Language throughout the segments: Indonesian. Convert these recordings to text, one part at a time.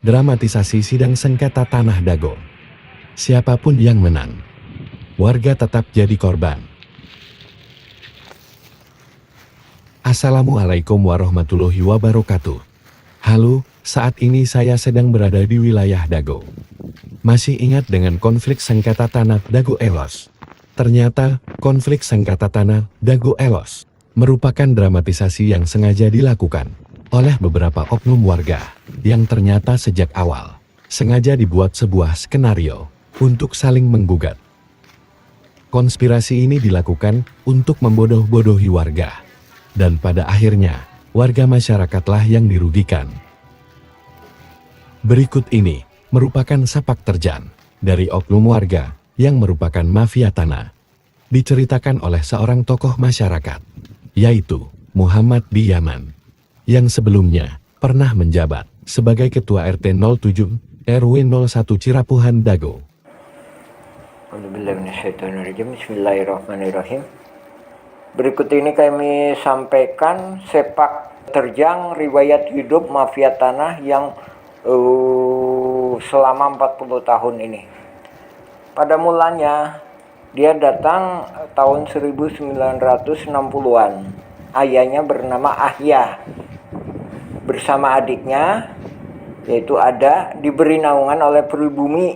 Dramatisasi sidang sengketa tanah Dago. Siapapun yang menang, warga tetap jadi korban. Assalamualaikum warahmatullahi wabarakatuh. Halo, saat ini saya sedang berada di wilayah Dago. Masih ingat dengan konflik sengketa tanah Dago Elos? Ternyata, konflik sengketa tanah Dago Elos merupakan dramatisasi yang sengaja dilakukan oleh beberapa oknum warga yang ternyata sejak awal sengaja dibuat sebuah skenario untuk saling menggugat. Konspirasi ini dilakukan untuk membodoh-bodohi warga, dan pada akhirnya warga masyarakatlah yang dirugikan. Berikut ini merupakan sepak terjang dari oknum warga yang merupakan mafia tanah. Diceritakan oleh seorang tokoh masyarakat, yaitu Muhammad Diyaman, yang sebelumnya pernah menjabat sebagai Ketua RT 07 RW 01 Cirapuhan Dago. Bismillahirrahmanirrahim. Berikut ini kami sampaikan sepak terjang riwayat hidup mafia tanah yang selama 40 tahun ini. Pada mulanya dia datang tahun 1960-an. Ayahnya bernama Ahya. Bersama adiknya, yaitu Ada, diberi naungan oleh pribumi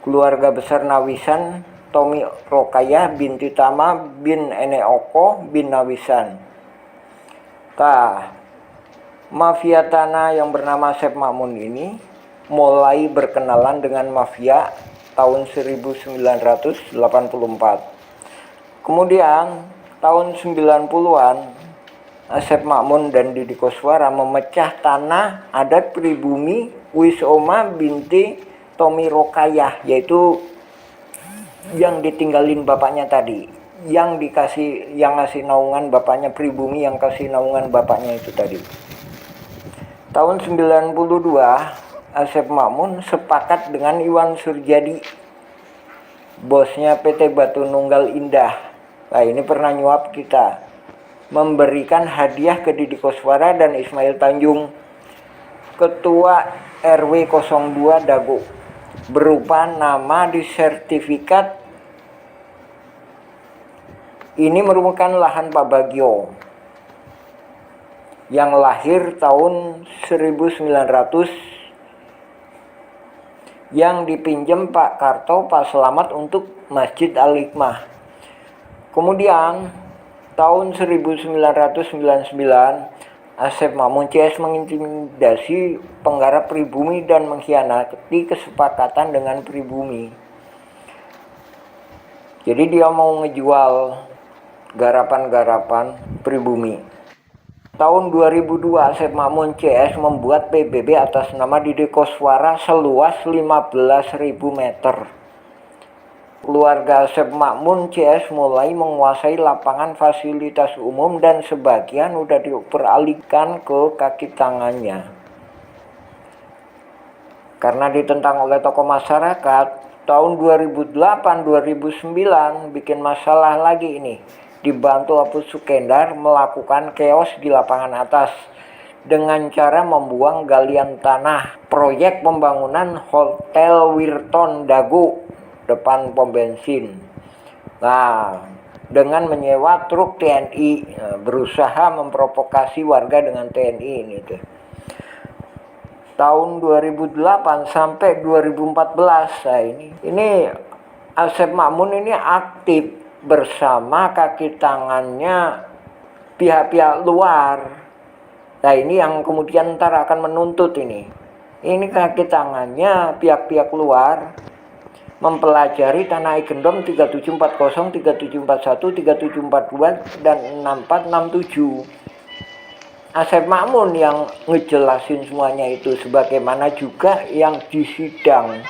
keluarga besar Nawisan Tomi Rokayah binti Tama bin Eneoko bin Nawisan. Mafia tanah yang bernama Asep Makmun ini mulai berkenalan dengan mafia tahun 1984. Kemudian tahun 90-an Asep Makmun dan Didi Koswara memecah tanah adat pribumi Wisoma binti Tomi Rokayah, yaitu yang ditinggalin bapaknya tadi, yang ngasih naungan bapaknya, pribumi yang kasih naungan bapaknya itu tadi. Tahun 92 Asep Makmun sepakat dengan Iwan Surjadi, bosnya PT Batu Nunggal Indah. Nah, ini pernah nyuap kita, memberikan hadiah ke Didi Koswara dan Ismail Tanjung, Ketua RW 02 Dago, berupa nama di sertifikat. Ini merupakan lahan Pak Bagio yang lahir tahun 1900, yang dipinjam Pak Karto Pak Selamat untuk Masjid Al-Hikmah. Kemudian tahun 1999 Asep Makmun CS mengintimidasi penggarap pribumi dan mengkhianati kesepakatan dengan pribumi. Jadi dia mau ngejual garapan-garapan pribumi. Tahun 2002 Asep Makmun CS membuat PBB atas nama Didi Koswara seluas 15.000 meter. Keluarga Asep Makmun CS mulai menguasai lapangan fasilitas umum dan sebagian udah diperalihkan ke kaki tangannya. Karena ditentang oleh tokoh masyarakat, tahun 2008-2009 bikin masalah lagi ini. Dibantu Apu Sukendar melakukan chaos di lapangan atas dengan cara membuang galian tanah proyek pembangunan Hotel Wirton Dago depan pom bensin. Nah, dengan menyewa truk TNI, berusaha memprovokasi warga dengan TNI ini tuh. Tahun 2008 sampai 2014, nah ini Asep Makmun ini aktif bersama kaki tangannya pihak-pihak luar. Nah, ini yang kemudian ntar akan menuntut ini. Ini kaki tangannya pihak-pihak luar mempelajari tanah Igendom 3740, 3741, 3742, dan 6467. Asep Makmun yang ngejelasin semuanya itu, sebagaimana juga yang disidang.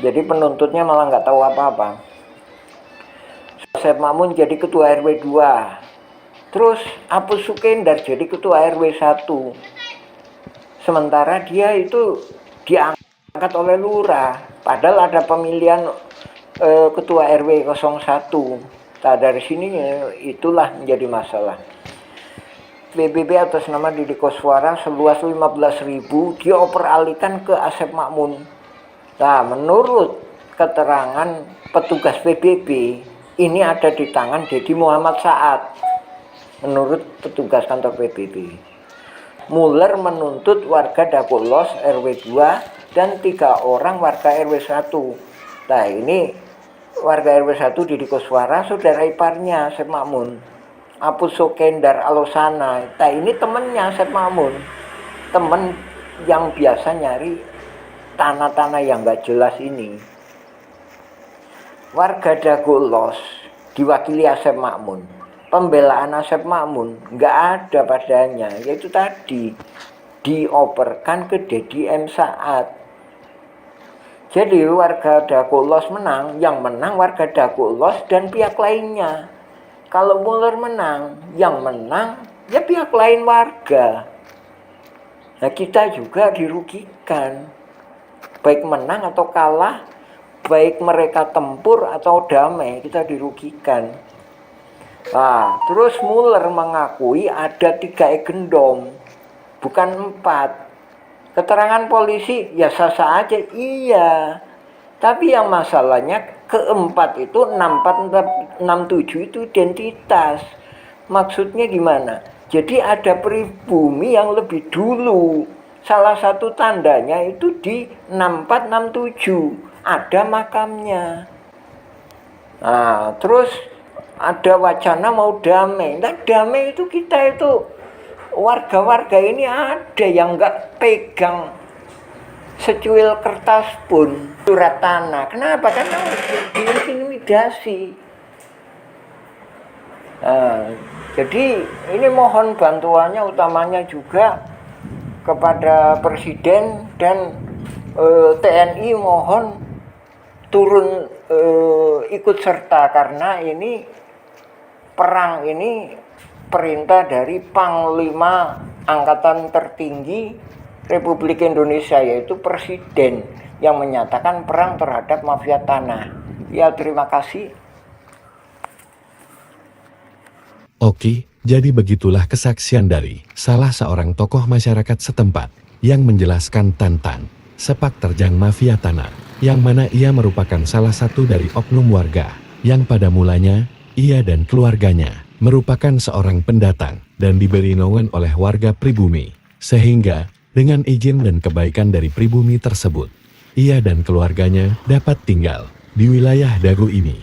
Jadi penuntutnya malah nggak tahu apa-apa. Asep Makmun jadi ketua RW 2. Terus Apu Sukendar jadi ketua RW 1. Sementara dia itu diangkat oleh lurah. Padahal ada pemilihan ketua RW 01. Nah, dari sini itulah menjadi masalah. PBB atas nama Deddy Koswara seluas 15.000 dioperalihkan ke Asep Makmun. Nah, menurut keterangan petugas PBB, ini ada di tangan Deddy Muhammad Saad. Menurut petugas kantor PBB, Muller menuntut warga Dagolos RW 2 dan 3 orang warga RW 1. Nah, ini warga RW 1 Deddy Koswara, saudara iparnya Asep Makmun. Apus Sokendar Alosana, nah ini temennya Asep Makmun, temen yang biasa nyari tanah-tanah yang gak jelas ini. Warga Dagolos diwakili Asep Makmun. Pembelaan Asep Makmun gak ada padanya, yaitu tadi dioperkan ke Deddy M. Saad. Jadi warga Dagolos menang, yang menang warga Dagolos dan pihak lainnya. Kalau Muller menang, yang menang ya pihak lain warga. Nah, kita juga dirugikan. Baik menang atau kalah, baik mereka tempur atau damai, kita dirugikan. Nah, terus Muller mengakui ada 3 egendom, bukan 4. Keterangan polisi ya sah-sah aja, iya. Tapi yang masalahnya keempat itu 6467 itu identitas. Maksudnya gimana? Jadi ada pribumi yang lebih dulu. Salah satu tandanya itu di 6467 ada makamnya. Nah, terus ada wacana mau damai. Nah, damai itu kita itu warga-warga ini ada yang nggak pegang secuil kertas pun surat tanah. Kenapa? Karena diintimidasi. Nah, jadi ini mohon bantuannya utamanya juga kepada Presiden dan TNI, mohon turun ikut serta, karena ini perang ini perintah dari Panglima Angkatan Tertinggi Republik Indonesia, yaitu Presiden, yang menyatakan perang terhadap mafia tanah. Ya, terima kasih. Oke, jadi begitulah kesaksian dari salah seorang tokoh masyarakat setempat yang menjelaskan tentang sepak terjang mafia tanah, yang mana ia merupakan salah satu dari oknum warga yang pada mulanya ia dan keluarganya merupakan seorang pendatang dan diberi naungan oleh warga pribumi, sehingga dengan izin dan kebaikan dari pribumi tersebut, ia dan keluarganya dapat tinggal di wilayah Dago ini.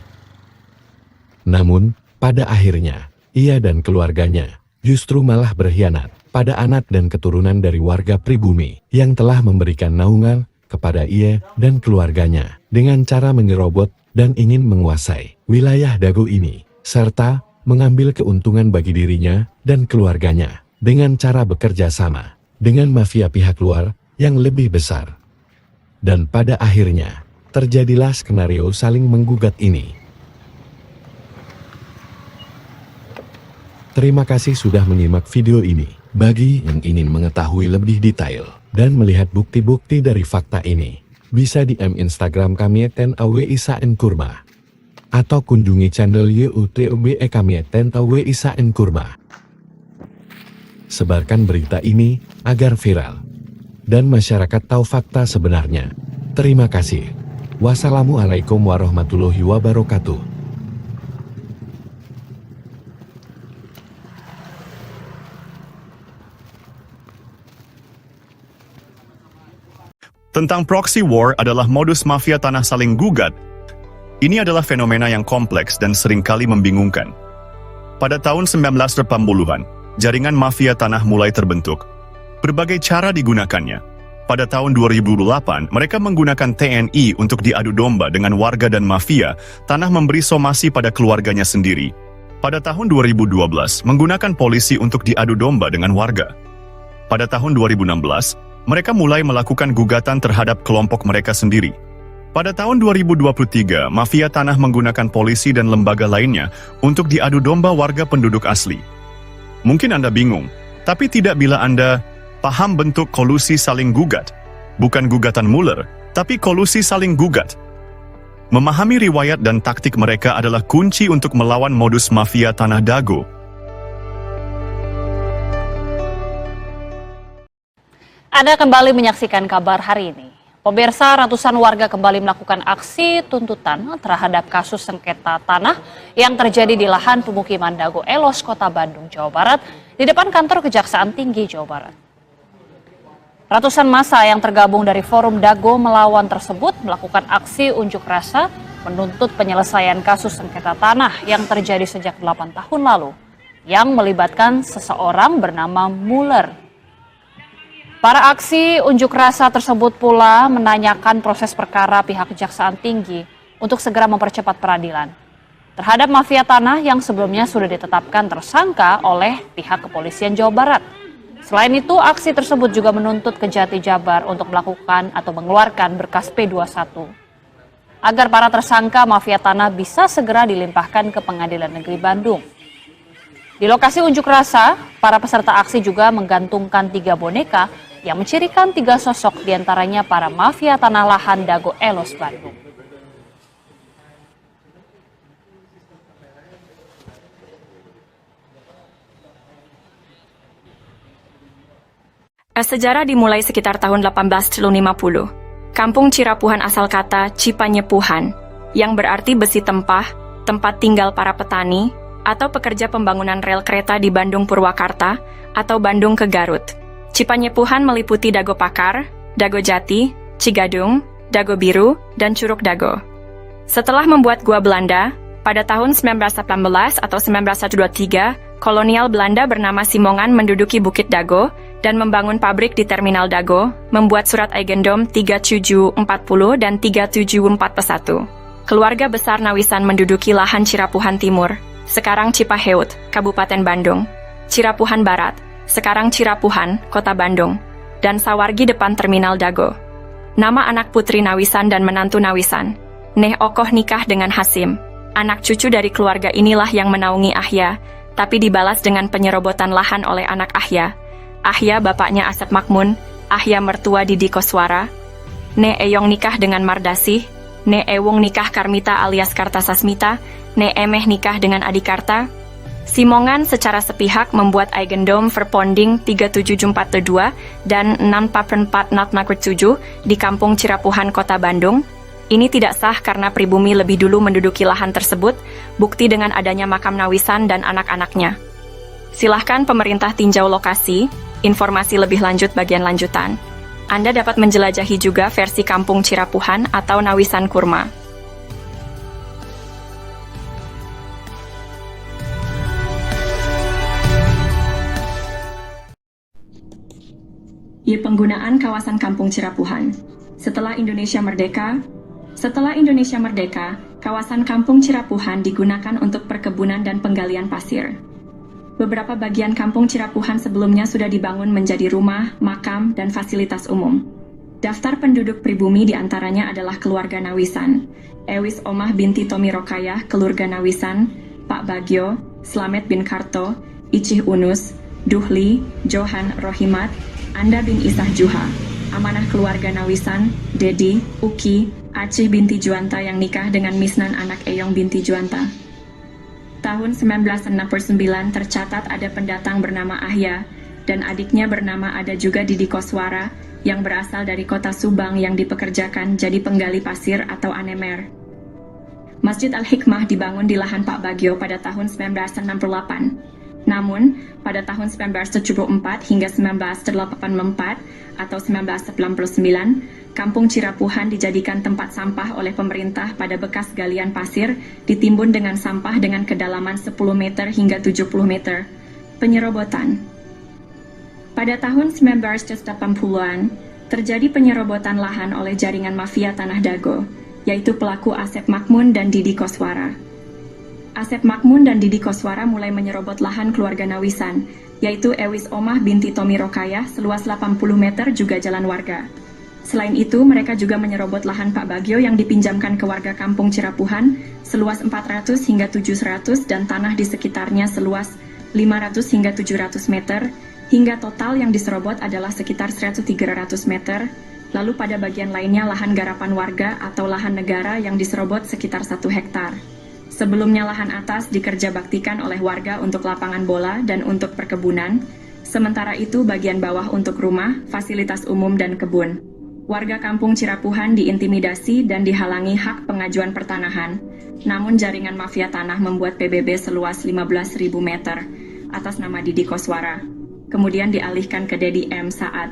Namun, pada akhirnya, ia dan keluarganya justru malah berkhianat pada anak dan keturunan dari warga pribumi yang telah memberikan naungan kepada ia dan keluarganya dengan cara menyerobot dan ingin menguasai wilayah Dago ini, serta mengambil keuntungan bagi dirinya dan keluarganya dengan cara bekerja sama dengan mafia pihak luar yang lebih besar. Dan pada akhirnya, terjadilah skenario saling menggugat ini. Terima kasih sudah menyimak video ini. Bagi yang ingin mengetahui lebih detail dan melihat bukti-bukti dari fakta ini, bisa DM Instagram kami @awisaenkurma atau kunjungi channel YouTube kami @awisaenkurma. Sebarkan berita ini agar viral dan masyarakat tahu fakta sebenarnya. Terima kasih. Wassalamualaikum warahmatullahi wabarakatuh. Tentang proxy war adalah modus mafia tanah saling gugat. Ini adalah fenomena yang kompleks dan seringkali membingungkan. Pada tahun 1980-an, jaringan mafia tanah mulai terbentuk. Berbagai cara digunakannya. Pada tahun 2008, mereka menggunakan TNI untuk diadu domba dengan warga dan mafia, tanah memberi somasi pada keluarganya sendiri. Pada tahun 2012, menggunakan polisi untuk diadu domba dengan warga. Pada tahun 2016, mereka mulai melakukan gugatan terhadap kelompok mereka sendiri. Pada tahun 2023, mafia tanah menggunakan polisi dan lembaga lainnya untuk diadu domba warga penduduk asli. Mungkin Anda bingung, tapi tidak bila Anda paham bentuk kolusi saling gugat. Bukan gugatan Muller, tapi kolusi saling gugat. Memahami riwayat dan taktik mereka adalah kunci untuk melawan modus mafia tanah Dago. Anda kembali menyaksikan kabar hari ini. Pemirsa, ratusan warga kembali melakukan aksi tuntutan terhadap kasus sengketa tanah yang terjadi di lahan pemukiman Dago Elos, Kota Bandung, Jawa Barat, di depan kantor Kejaksaan Tinggi Jawa Barat. Ratusan massa yang tergabung dari Forum Dago Melawan tersebut melakukan aksi unjuk rasa menuntut penyelesaian kasus sengketa tanah yang terjadi sejak 8 tahun lalu, yang melibatkan seseorang bernama Muller. Para aksi unjuk rasa tersebut pula menanyakan proses perkara pihak Kejaksaan Tinggi untuk segera mempercepat peradilan terhadap mafia tanah yang sebelumnya sudah ditetapkan tersangka oleh pihak Kepolisian Jawa Barat. Selain itu, aksi tersebut juga menuntut Kejati Jabar untuk melakukan atau mengeluarkan berkas P21 agar para tersangka mafia tanah bisa segera dilimpahkan ke Pengadilan Negeri Bandung. Di lokasi unjuk rasa, para peserta aksi juga menggantungkan 3 boneka yang mencirikan 3 sosok, diantaranya para mafia tanah lahan Dago Elos Bandung. Sejarah dimulai sekitar tahun 1850. Kampung Cirapuhan asal kata Cipanyepuhan, yang berarti besi tempah, tempat tinggal para petani, atau pekerja pembangunan rel kereta di Bandung Purwakarta, atau Bandung ke Garut. Cipanyepuhan meliputi Dago Pakar, Dago Jati, Cigadung, Dago Biru, dan Curug Dago. Setelah membuat gua Belanda, pada tahun 1918 atau 1923, kolonial Belanda bernama Simongan menduduki Bukit Dago dan membangun pabrik di Terminal Dago, membuat surat Eigendom 3740 dan 3741. Keluarga besar Nawisan menduduki lahan Cirapuhan Timur, sekarang Cipaheut, Kabupaten Bandung, Cirapuhan Barat, sekarang Cirapuhan, Kota Bandung, dan Sawargi depan Terminal Dago. Nama anak putri Nawisan dan menantu Nawisan, Neh Okoh nikah dengan Hasim. Anak cucu dari keluarga inilah yang menaungi Ahya, tapi dibalas dengan penyerobotan lahan oleh anak Ahya. Ahya bapaknya Asep Makmun, Ahya mertua Didi Koswara. Neh Eyong nikah dengan Mardasih, Neh Ewung nikah Karmita alias Kartasasmita, Neh Emeh nikah dengan Adikarta. Simongan secara sepihak membuat Eigendom Verponding 37442 dan 64447 di Kampung Cirapuhan, Kota Bandung. Ini tidak sah karena pribumi lebih dulu menduduki lahan tersebut, bukti dengan adanya makam Nawisan dan anak-anaknya. Silahkan pemerintah tinjau lokasi, informasi lebih lanjut bagian lanjutan. Anda dapat menjelajahi juga versi Kampung Cirapuhan atau Nawisan Kurma. Penggunaan kawasan Kampung Cirapuhan. Setelah Indonesia Merdeka, kawasan Kampung Cirapuhan digunakan untuk perkebunan dan penggalian pasir. Beberapa bagian Kampung Cirapuhan sebelumnya sudah dibangun menjadi rumah, makam, dan fasilitas umum. Daftar penduduk pribumi diantaranya adalah keluarga Nawisan, Ewis Omah binti Tomi Rokayah, keluarga Nawisan, Pak Bagio, Slamet bin Karto, Icih Unus, Duhli, Johan Rohimat, Anda bin Isah Juha, amanah keluarga Nawisan, Dedi, Uki, Acih binti Juanta yang nikah dengan Misnan anak Eyong binti Juanta. Tahun 1969 tercatat ada pendatang bernama Ahya, dan adiknya bernama ada juga Didi Koswara, yang berasal dari kota Subang yang dipekerjakan jadi penggali pasir atau anemer. Masjid Al-Hikmah dibangun di lahan Pak Bagio pada tahun 1968. Namun, pada tahun 1974 hingga 1984 atau 1999, Kampung Cirapuhan dijadikan tempat sampah oleh pemerintah pada bekas galian pasir ditimbun dengan sampah dengan kedalaman 10 meter hingga 70 meter. Penyerobotan. Pada tahun 1980-an, terjadi penyerobotan lahan oleh jaringan mafia tanah Dago, yaitu pelaku Asep Makmun dan Didi Koswara. Asep Makmun dan Didi Koswara mulai menyerobot lahan keluarga Nawisan, yaitu Ewis Omah binti Tomi Rokayah seluas 80 meter juga jalan warga. Selain itu, mereka juga menyerobot lahan Pak Bagio yang dipinjamkan ke warga Kampung Cirapuhan seluas 400 hingga 700 dan tanah di sekitarnya seluas 500 hingga 700 meter, hingga total yang diserobot adalah sekitar 100-300 meter. Lalu pada bagian lainnya lahan garapan warga atau lahan negara yang diserobot sekitar 1 hektar. Sebelumnya lahan atas dikerja baktikan oleh warga untuk lapangan bola dan untuk perkebunan, Sementara itu bagian bawah untuk rumah, fasilitas umum dan kebun. Warga kampung Cirapuhan diintimidasi dan dihalangi hak pengajuan pertanahan. Namun jaringan mafia tanah membuat PBB seluas 15.000 meter atas nama Didi Koswara. Kemudian dialihkan ke Dedi M. Saad,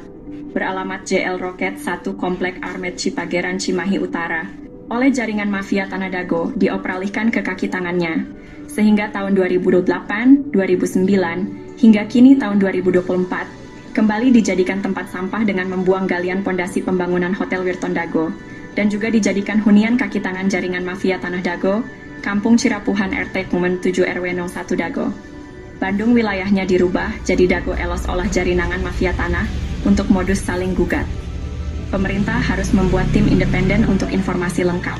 beralamat JL Roket 1 Komplek Armet Cipageran Cimahi Utara. Oleh jaringan mafia Tanah Dago dioperalihkan ke kaki tangannya. Sehingga tahun 2008, 2009, hingga kini tahun 2024, kembali dijadikan tempat sampah dengan membuang galian pondasi pembangunan Hotel Wirton Dago, dan juga dijadikan hunian kaki tangan jaringan mafia Tanah Dago, Kampung Cirapuhan RT Kumen 7 RW 01 Dago. Bandung wilayahnya dirubah jadi Dago Elos olah jaringan mafia tanah untuk modus saling gugat. Pemerintah harus membuat tim independen untuk informasi lengkap.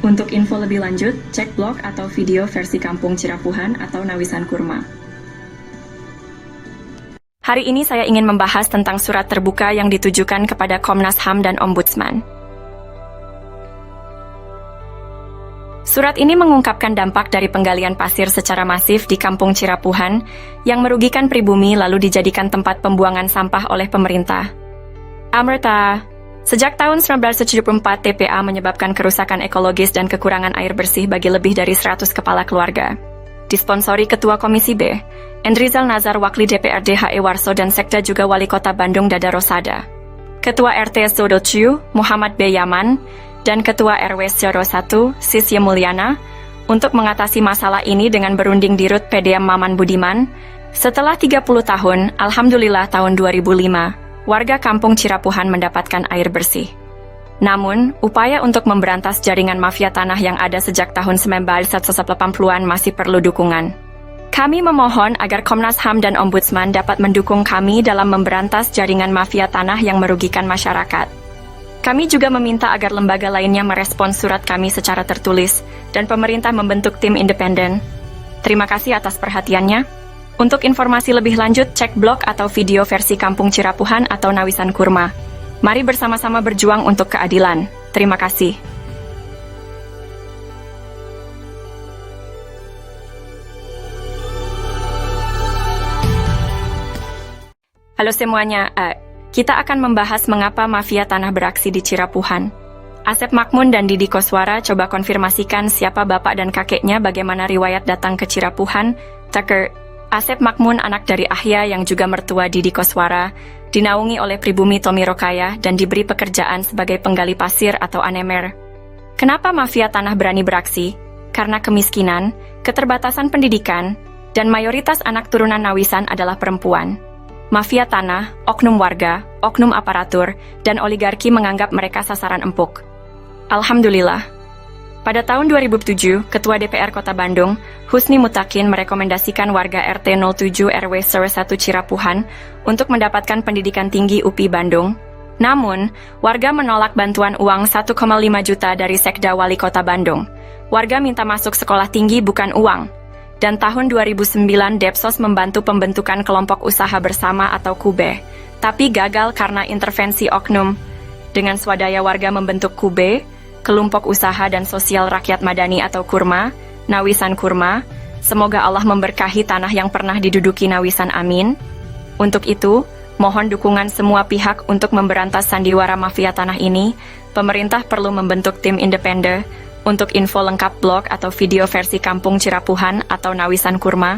Untuk info lebih lanjut, cek blog atau video versi Kampung Cirapuhan atau Nawisan Kurma. Hari ini saya ingin membahas tentang surat terbuka yang ditujukan kepada Komnas HAM dan Ombudsman. Surat ini mengungkapkan dampak dari penggalian pasir secara masif di Kampung Cirapuhan yang merugikan pribumi lalu dijadikan tempat pembuangan sampah oleh pemerintah. Amerta, sejak tahun 1974 TPA menyebabkan kerusakan ekologis dan kekurangan air bersih bagi lebih dari 100 kepala keluarga. Disponsori Ketua Komisi B, Endrizal Nazar Wakli DPRD HE Warso dan Sekda juga Wali Kota Bandung Dada Rosada. Ketua RT Sodociu, Muhammad B. Yaman, dan Ketua RW Syaro 1, Sisye Mulyana, untuk mengatasi masalah ini dengan berunding di Rut PDM Maman Budiman. Setelah 30 tahun, Alhamdulillah tahun 2005, warga Kampung Cirapuhan mendapatkan air bersih. Namun, upaya untuk memberantas jaringan mafia tanah yang ada sejak tahun 1980-an masih perlu dukungan. Kami memohon agar Komnas HAM dan Ombudsman dapat mendukung kami dalam memberantas jaringan mafia tanah yang merugikan masyarakat. Kami juga meminta agar lembaga lainnya merespons surat kami secara tertulis dan pemerintah membentuk tim independen. Terima kasih atas perhatiannya. Untuk informasi lebih lanjut, cek blog atau video versi Kampung Cirapuhan atau Nawisan Kurma. Mari bersama-sama berjuang untuk keadilan. Terima kasih. Halo semuanya, kita akan membahas mengapa mafia tanah beraksi di Cirapuhan. Asep Makmun dan Didi Koswara coba konfirmasikan siapa bapak dan kakeknya, bagaimana riwayat datang ke Cirapuhan. Tucker, Asep Makmun anak dari Ahya yang juga mertua Didi Koswara, dinaungi oleh pribumi Tommy Rokaya dan diberi pekerjaan sebagai penggali pasir atau anemer. Kenapa mafia tanah berani beraksi? Karena kemiskinan, keterbatasan pendidikan, dan mayoritas anak turunan Nawisan adalah perempuan. Mafia tanah, oknum warga, oknum aparatur, dan oligarki menganggap mereka sasaran empuk. Alhamdulillah. Pada tahun 2007, Ketua DPR Kota Bandung, Husni Mutakin merekomendasikan warga RT 07 RW 01 Cirapuhan untuk mendapatkan pendidikan tinggi UPI Bandung. Namun, warga menolak bantuan uang 1,5 juta dari Sekda Wali Kota Bandung. Warga minta masuk sekolah tinggi bukan uang. Dan tahun 2009 Depsos membantu pembentukan kelompok usaha bersama atau KUBE, tapi gagal karena intervensi oknum. Dengan swadaya warga membentuk KUBE, Kelompok Usaha dan Sosial Rakyat Madani atau KURMA, Nawisan Kurma. Semoga Allah memberkahi tanah yang pernah diduduki Nawisan, amin. Untuk itu, mohon dukungan semua pihak untuk memberantas sandiwara mafia tanah ini. Pemerintah perlu membentuk tim independen. Untuk info lengkap blog atau video versi Kampung Cirapuhan atau Nawisan Kurma.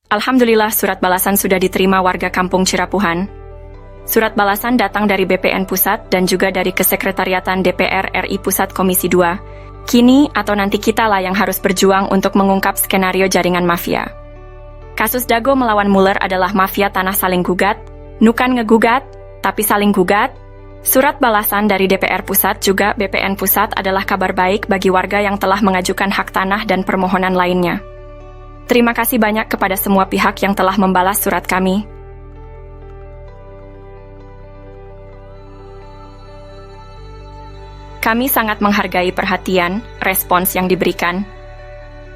Alhamdulillah surat balasan sudah diterima warga Kampung Cirapuhan. Surat balasan datang dari BPN Pusat dan juga dari Kesekretariatan DPR RI Pusat Komisi 2. Kini atau nanti kitalah yang harus berjuang untuk mengungkap skenario jaringan mafia. Kasus Dago melawan Mueller adalah mafia tanah saling gugat, nukan ngegugat, tapi saling gugat. Surat balasan dari DPR Pusat juga BPN Pusat adalah kabar baik bagi warga yang telah mengajukan hak tanah dan permohonan lainnya. Terima kasih banyak kepada semua pihak yang telah membalas surat kami. Kami sangat menghargai perhatian, respons yang diberikan.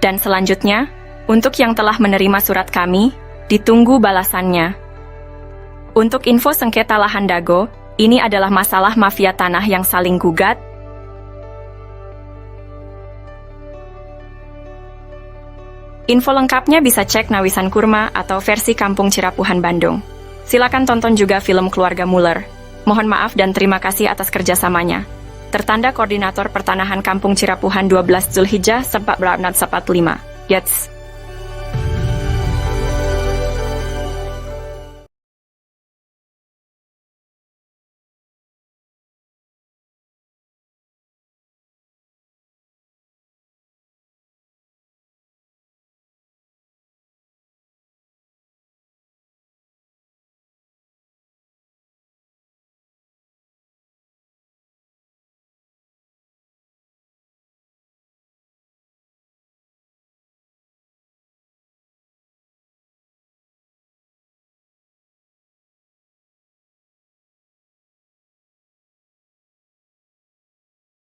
Dan selanjutnya, untuk yang telah menerima surat kami, Ditunggu balasannya. Untuk info sengketa lahan Dago, ini adalah masalah mafia tanah yang saling gugat. Info lengkapnya bisa cek Nawisan Kurma atau versi Kampung Cirapuhan Bandung. Silakan tonton juga film Keluarga Muller. Mohon maaf dan terima kasih atas kerjasamanya. Tertanda Koordinator Pertanahan Kampung Cirapuhan 12 Zulhijjah 1445. Yats.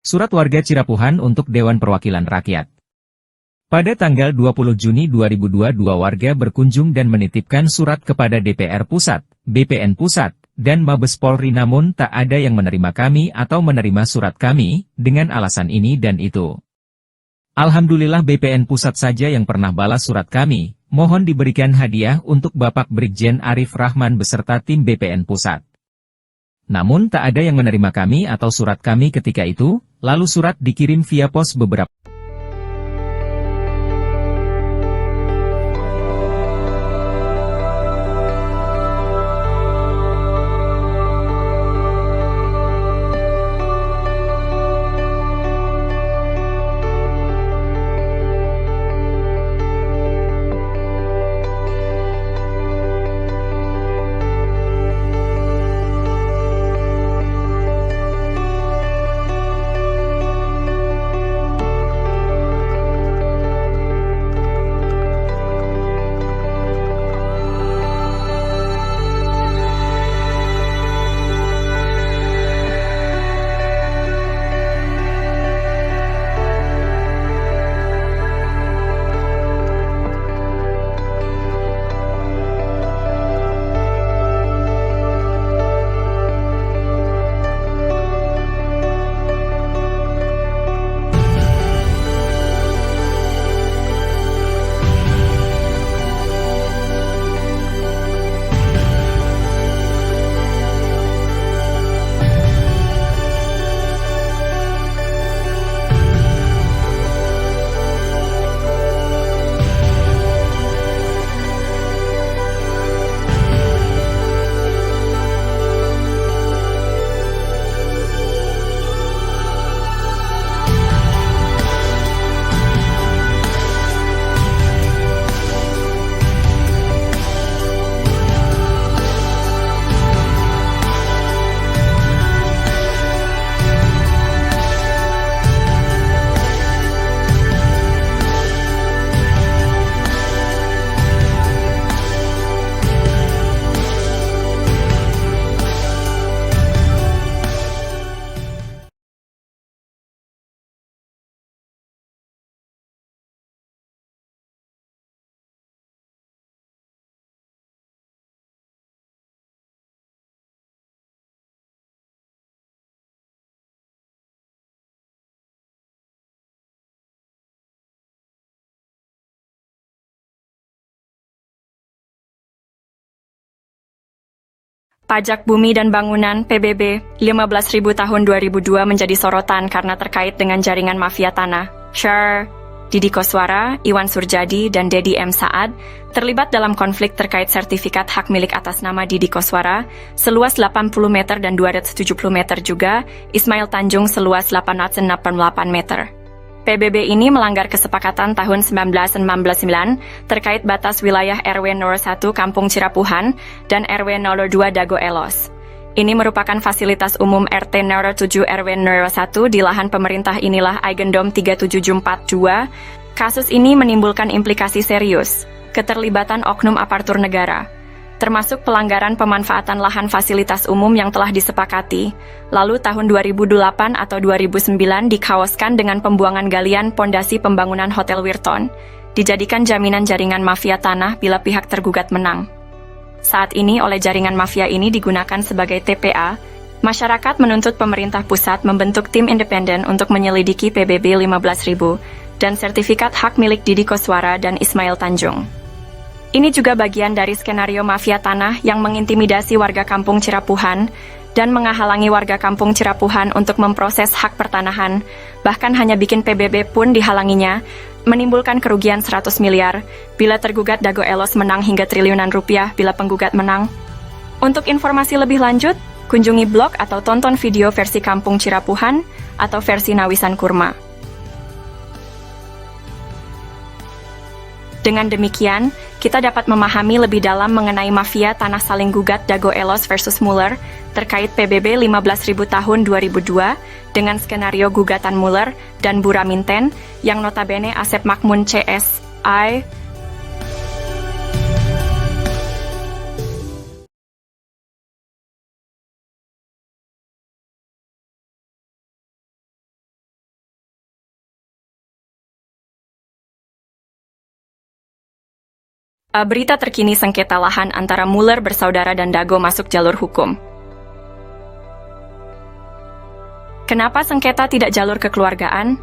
Surat Warga Cirapuhan untuk Dewan Perwakilan Rakyat. Pada tanggal 20 Juni 2022 warga berkunjung dan menitipkan surat kepada DPR Pusat, BPN Pusat, dan Mabes Polri namun tak ada yang menerima kami atau menerima surat kami, dengan alasan ini dan itu. Alhamdulillah BPN Pusat saja yang pernah balas surat kami, mohon diberikan hadiah untuk Bapak Brigjen Arif Rahman beserta tim BPN Pusat. Namun tak ada yang menerima kami atau surat kami ketika itu, lalu surat dikirim via pos beberapa. Pajak Bumi dan Bangunan (PBB) 15.000 tahun 2002 menjadi sorotan karena terkait dengan jaringan mafia tanah. Syar, Didi Koswara, Iwan Surjadi, dan Dedi M. Saad terlibat dalam konflik terkait sertifikat hak milik atas nama Didi Koswara seluas 80 meter dan 270 meter juga Ismail Tanjung seluas 888 meter. PBB ini melanggar kesepakatan tahun 1999 terkait batas wilayah RW 01 Kampung Cirapuhan dan RW 02 Dago Elos. Ini merupakan fasilitas umum RT 07 RW 01 di lahan pemerintah inilah Eigendom 37742. Kasus ini menimbulkan implikasi serius, keterlibatan oknum aparatur negara, termasuk pelanggaran pemanfaatan lahan fasilitas umum yang telah disepakati, lalu tahun 2008 atau 2009 dikawaskan dengan pembuangan galian pondasi pembangunan Hotel Wirton. dijadikan jaminan jaringan mafia tanah bila pihak tergugat menang. Saat ini oleh jaringan mafia ini digunakan sebagai TPA, masyarakat menuntut pemerintah pusat membentuk tim independen untuk menyelidiki PBB 15.000 dan sertifikat hak milik Didi Koswara dan Ismail Tanjung. Ini juga bagian dari skenario mafia tanah yang mengintimidasi warga kampung Cirapuhan dan menghalangi warga kampung Cirapuhan untuk memproses hak pertanahan, bahkan hanya bikin PBB pun dihalanginya, menimbulkan kerugian 100 miliar bila tergugat Dago Elos menang hingga triliunan rupiah bila penggugat menang. Untuk informasi lebih lanjut, kunjungi blog atau tonton video versi Kampung Cirapuhan atau versi Nawisan Kurma. Dengan demikian, kita dapat memahami lebih dalam mengenai mafia tanah saling gugat Dago Elos versus Muller terkait PBB 15.000 tahun 2002 dengan skenario gugatan Muller dan Buraminten yang notabene Asep Makmun CSI. Berita terkini sengketa lahan antara Muller bersaudara dan Dago masuk jalur hukum. Kenapa sengketa tidak jalur kekeluargaan?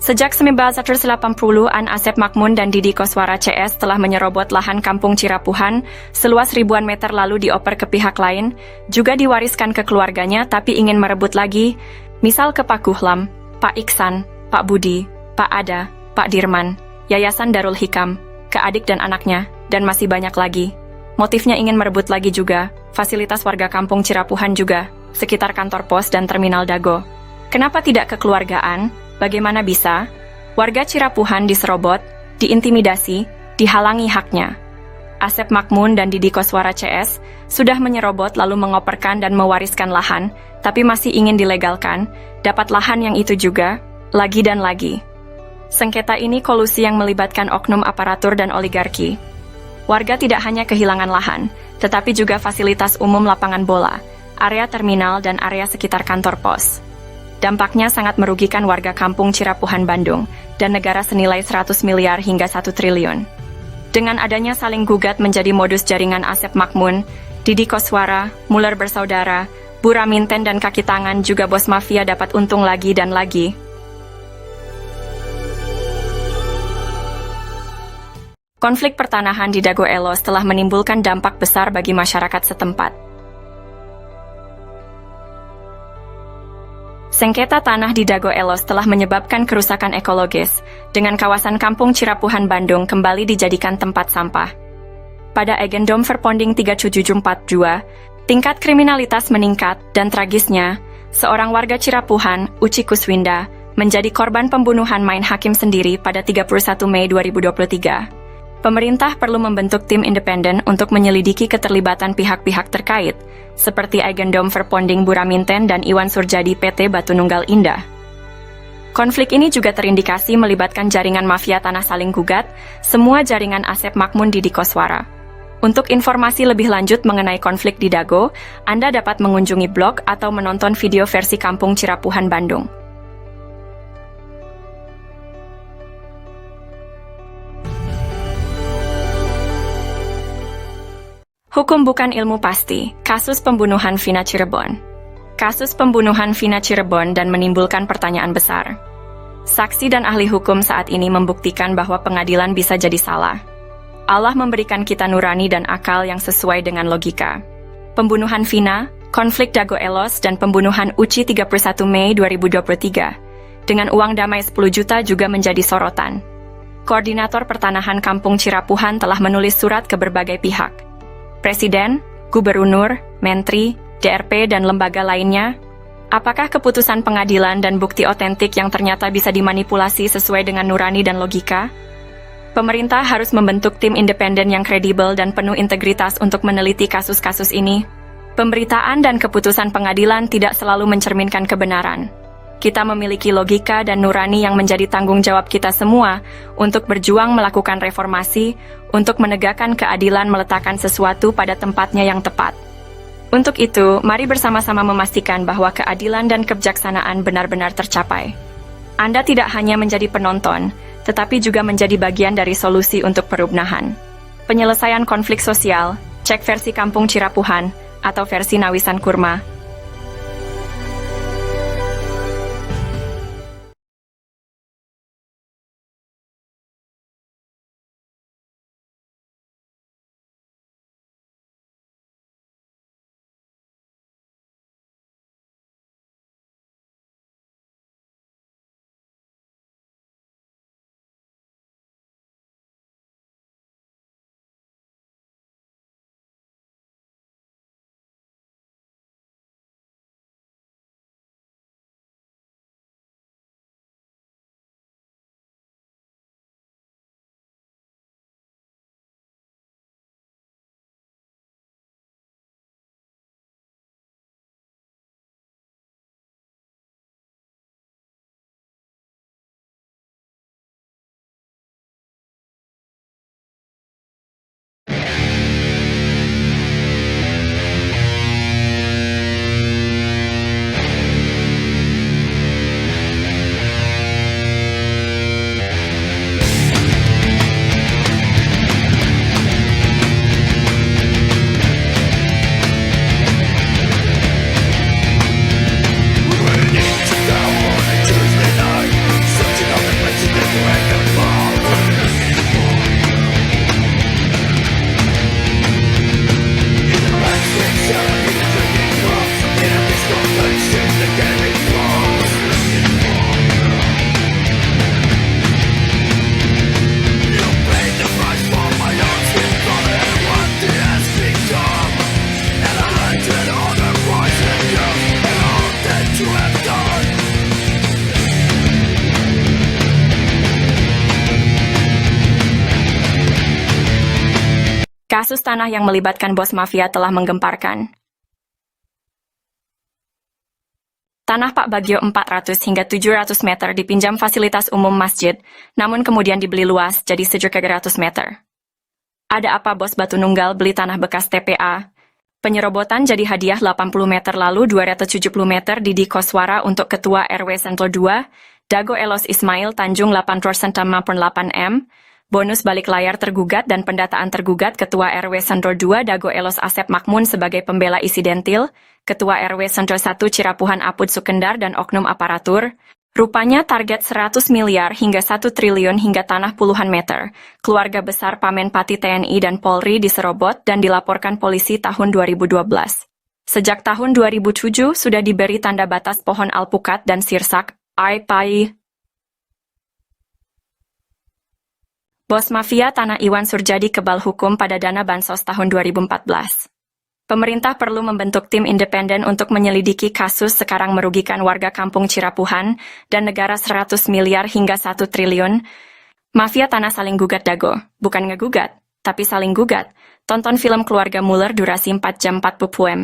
Sejak 1980-an, Asep Makmun dan Didi Koswara CS telah menyerobot lahan kampung Cirapuhan seluas ribuan meter lalu dioper ke pihak lain, juga diwariskan ke keluarganya tapi ingin merebut lagi, misal ke Pak Kuhlam, Pak Iksan, Pak Budi, Pak Ada, Pak Dirman, Yayasan Darul Hikam, ke adik dan anaknya, dan masih banyak lagi. Motifnya ingin merebut lagi juga, fasilitas warga kampung Cirapuhan juga, sekitar kantor pos dan terminal Dago. Kenapa tidak kekeluargaan? Bagaimana bisa? Warga Cirapuhan diserobot, diintimidasi, dihalangi haknya. Asep Makmun dan Didi Koswara CS sudah menyerobot lalu mengoperkan dan mewariskan lahan, tapi masih ingin dilegalkan, dapat lahan yang itu juga, lagi dan lagi. Sengketa ini kolusi yang melibatkan oknum aparatur dan oligarki. Warga tidak hanya kehilangan lahan, tetapi juga fasilitas umum lapangan bola, area terminal dan area sekitar kantor pos. Dampaknya sangat merugikan warga kampung Cirapuhan Bandung dan negara senilai 100 miliar hingga 1 triliun. Dengan adanya saling gugat menjadi modus jaringan Asep Makmun, Didi Koswara, Muller bersaudara, Buraminten dan kaki tangan juga bos mafia dapat untung lagi dan lagi. Konflik pertanahan di Dago Elos telah menimbulkan dampak besar bagi masyarakat setempat. Sengketa tanah di Dago Elos telah menyebabkan kerusakan ekologis, dengan kawasan kampung Cirapuhan Bandung kembali dijadikan tempat sampah. Pada Agendom Verponding 3742, tingkat kriminalitas meningkat dan tragisnya, seorang warga Cirapuhan, Uci Kuswinda, menjadi korban pembunuhan main hakim sendiri pada 31 Mei 2023. Pemerintah perlu membentuk tim independen untuk menyelidiki keterlibatan pihak-pihak terkait, seperti Agendom Verponding Buraminten dan Iwan Surjadi PT Batu Nunggal Indah. Konflik ini juga terindikasi melibatkan jaringan mafia tanah saling gugat, semua jaringan Asep Makmun Didi Koswara. Untuk informasi lebih lanjut mengenai konflik di Dago, Anda dapat mengunjungi blog atau menonton video versi Kampung Cirapuhan Bandung. Hukum bukan ilmu pasti, kasus pembunuhan Vina Cirebon. Kasus pembunuhan Vina Cirebon dan menimbulkan pertanyaan besar. Saksi dan ahli hukum saat ini membuktikan bahwa pengadilan bisa jadi salah. Allah memberikan kita nurani dan akal yang sesuai dengan logika. Pembunuhan Vina, konflik Dago Elos dan pembunuhan Uci 31 Mei 2023. Dengan uang damai 10 juta juga menjadi sorotan. Koordinator Pertanahan Kampung Cirapuhan telah menulis surat ke berbagai pihak. Presiden, Gubernur, Menteri, DRP, dan lembaga lainnya? Apakah keputusan pengadilan dan bukti otentik yang ternyata bisa dimanipulasi sesuai dengan nurani dan logika? Pemerintah harus membentuk tim independen yang kredibel dan penuh integritas untuk meneliti kasus-kasus ini. Pemberitaan dan keputusan pengadilan tidak selalu mencerminkan kebenaran. Kita memiliki logika dan nurani yang menjadi tanggung jawab kita semua untuk berjuang melakukan reformasi, untuk menegakkan keadilan meletakkan sesuatu pada tempatnya yang tepat. Untuk itu, mari bersama-sama memastikan bahwa keadilan dan kebijaksanaan benar-benar tercapai. Anda tidak hanya menjadi penonton, tetapi juga menjadi bagian dari solusi untuk perubahan. Penyelesaian konflik sosial, cek versi Kampung Cirapuhan, atau versi Nawisan Kurma. Kasus tanah yang melibatkan bos mafia telah menggemparkan. Tanah Pak Bagio 400 hingga 700 meter dipinjam fasilitas umum masjid, namun kemudian dibeli luas jadi 700 meter. Ada apa bos Batu Nunggal beli tanah bekas TPA? Penyerobotan jadi hadiah 80 meter lalu 270 meter di Dikoswara untuk Ketua RW Sentul 2, Dago Elos Ismail Tanjung 8% 8M, bonus balik layar tergugat dan pendataan tergugat Ketua RW Sentul 2 Dago Elos Asep Makmun sebagai pembela Isidentil, Ketua RW Sentul 1 Cirapuhan Apud Sukendar dan oknum aparatur. Rupanya target 100 miliar hingga 1 triliun hingga tanah puluhan meter. Keluarga besar Pamen Pati TNI dan Polri diserobot dan dilaporkan polisi tahun 2012. Sejak tahun 2007 sudah diberi tanda batas pohon alpukat dan sirsak, AIPAI. Bos mafia tanah Iwan Surjadi kebal hukum pada dana bansos tahun 2014. Pemerintah perlu membentuk tim independen untuk menyelidiki kasus sekarang merugikan warga kampung Cirapuhan dan negara 100 miliar hingga 1 triliun. Mafia tanah saling gugat Dago, bukan ngegugat, tapi saling gugat. Tonton film Keluarga Muller durasi 4 jam 40 m.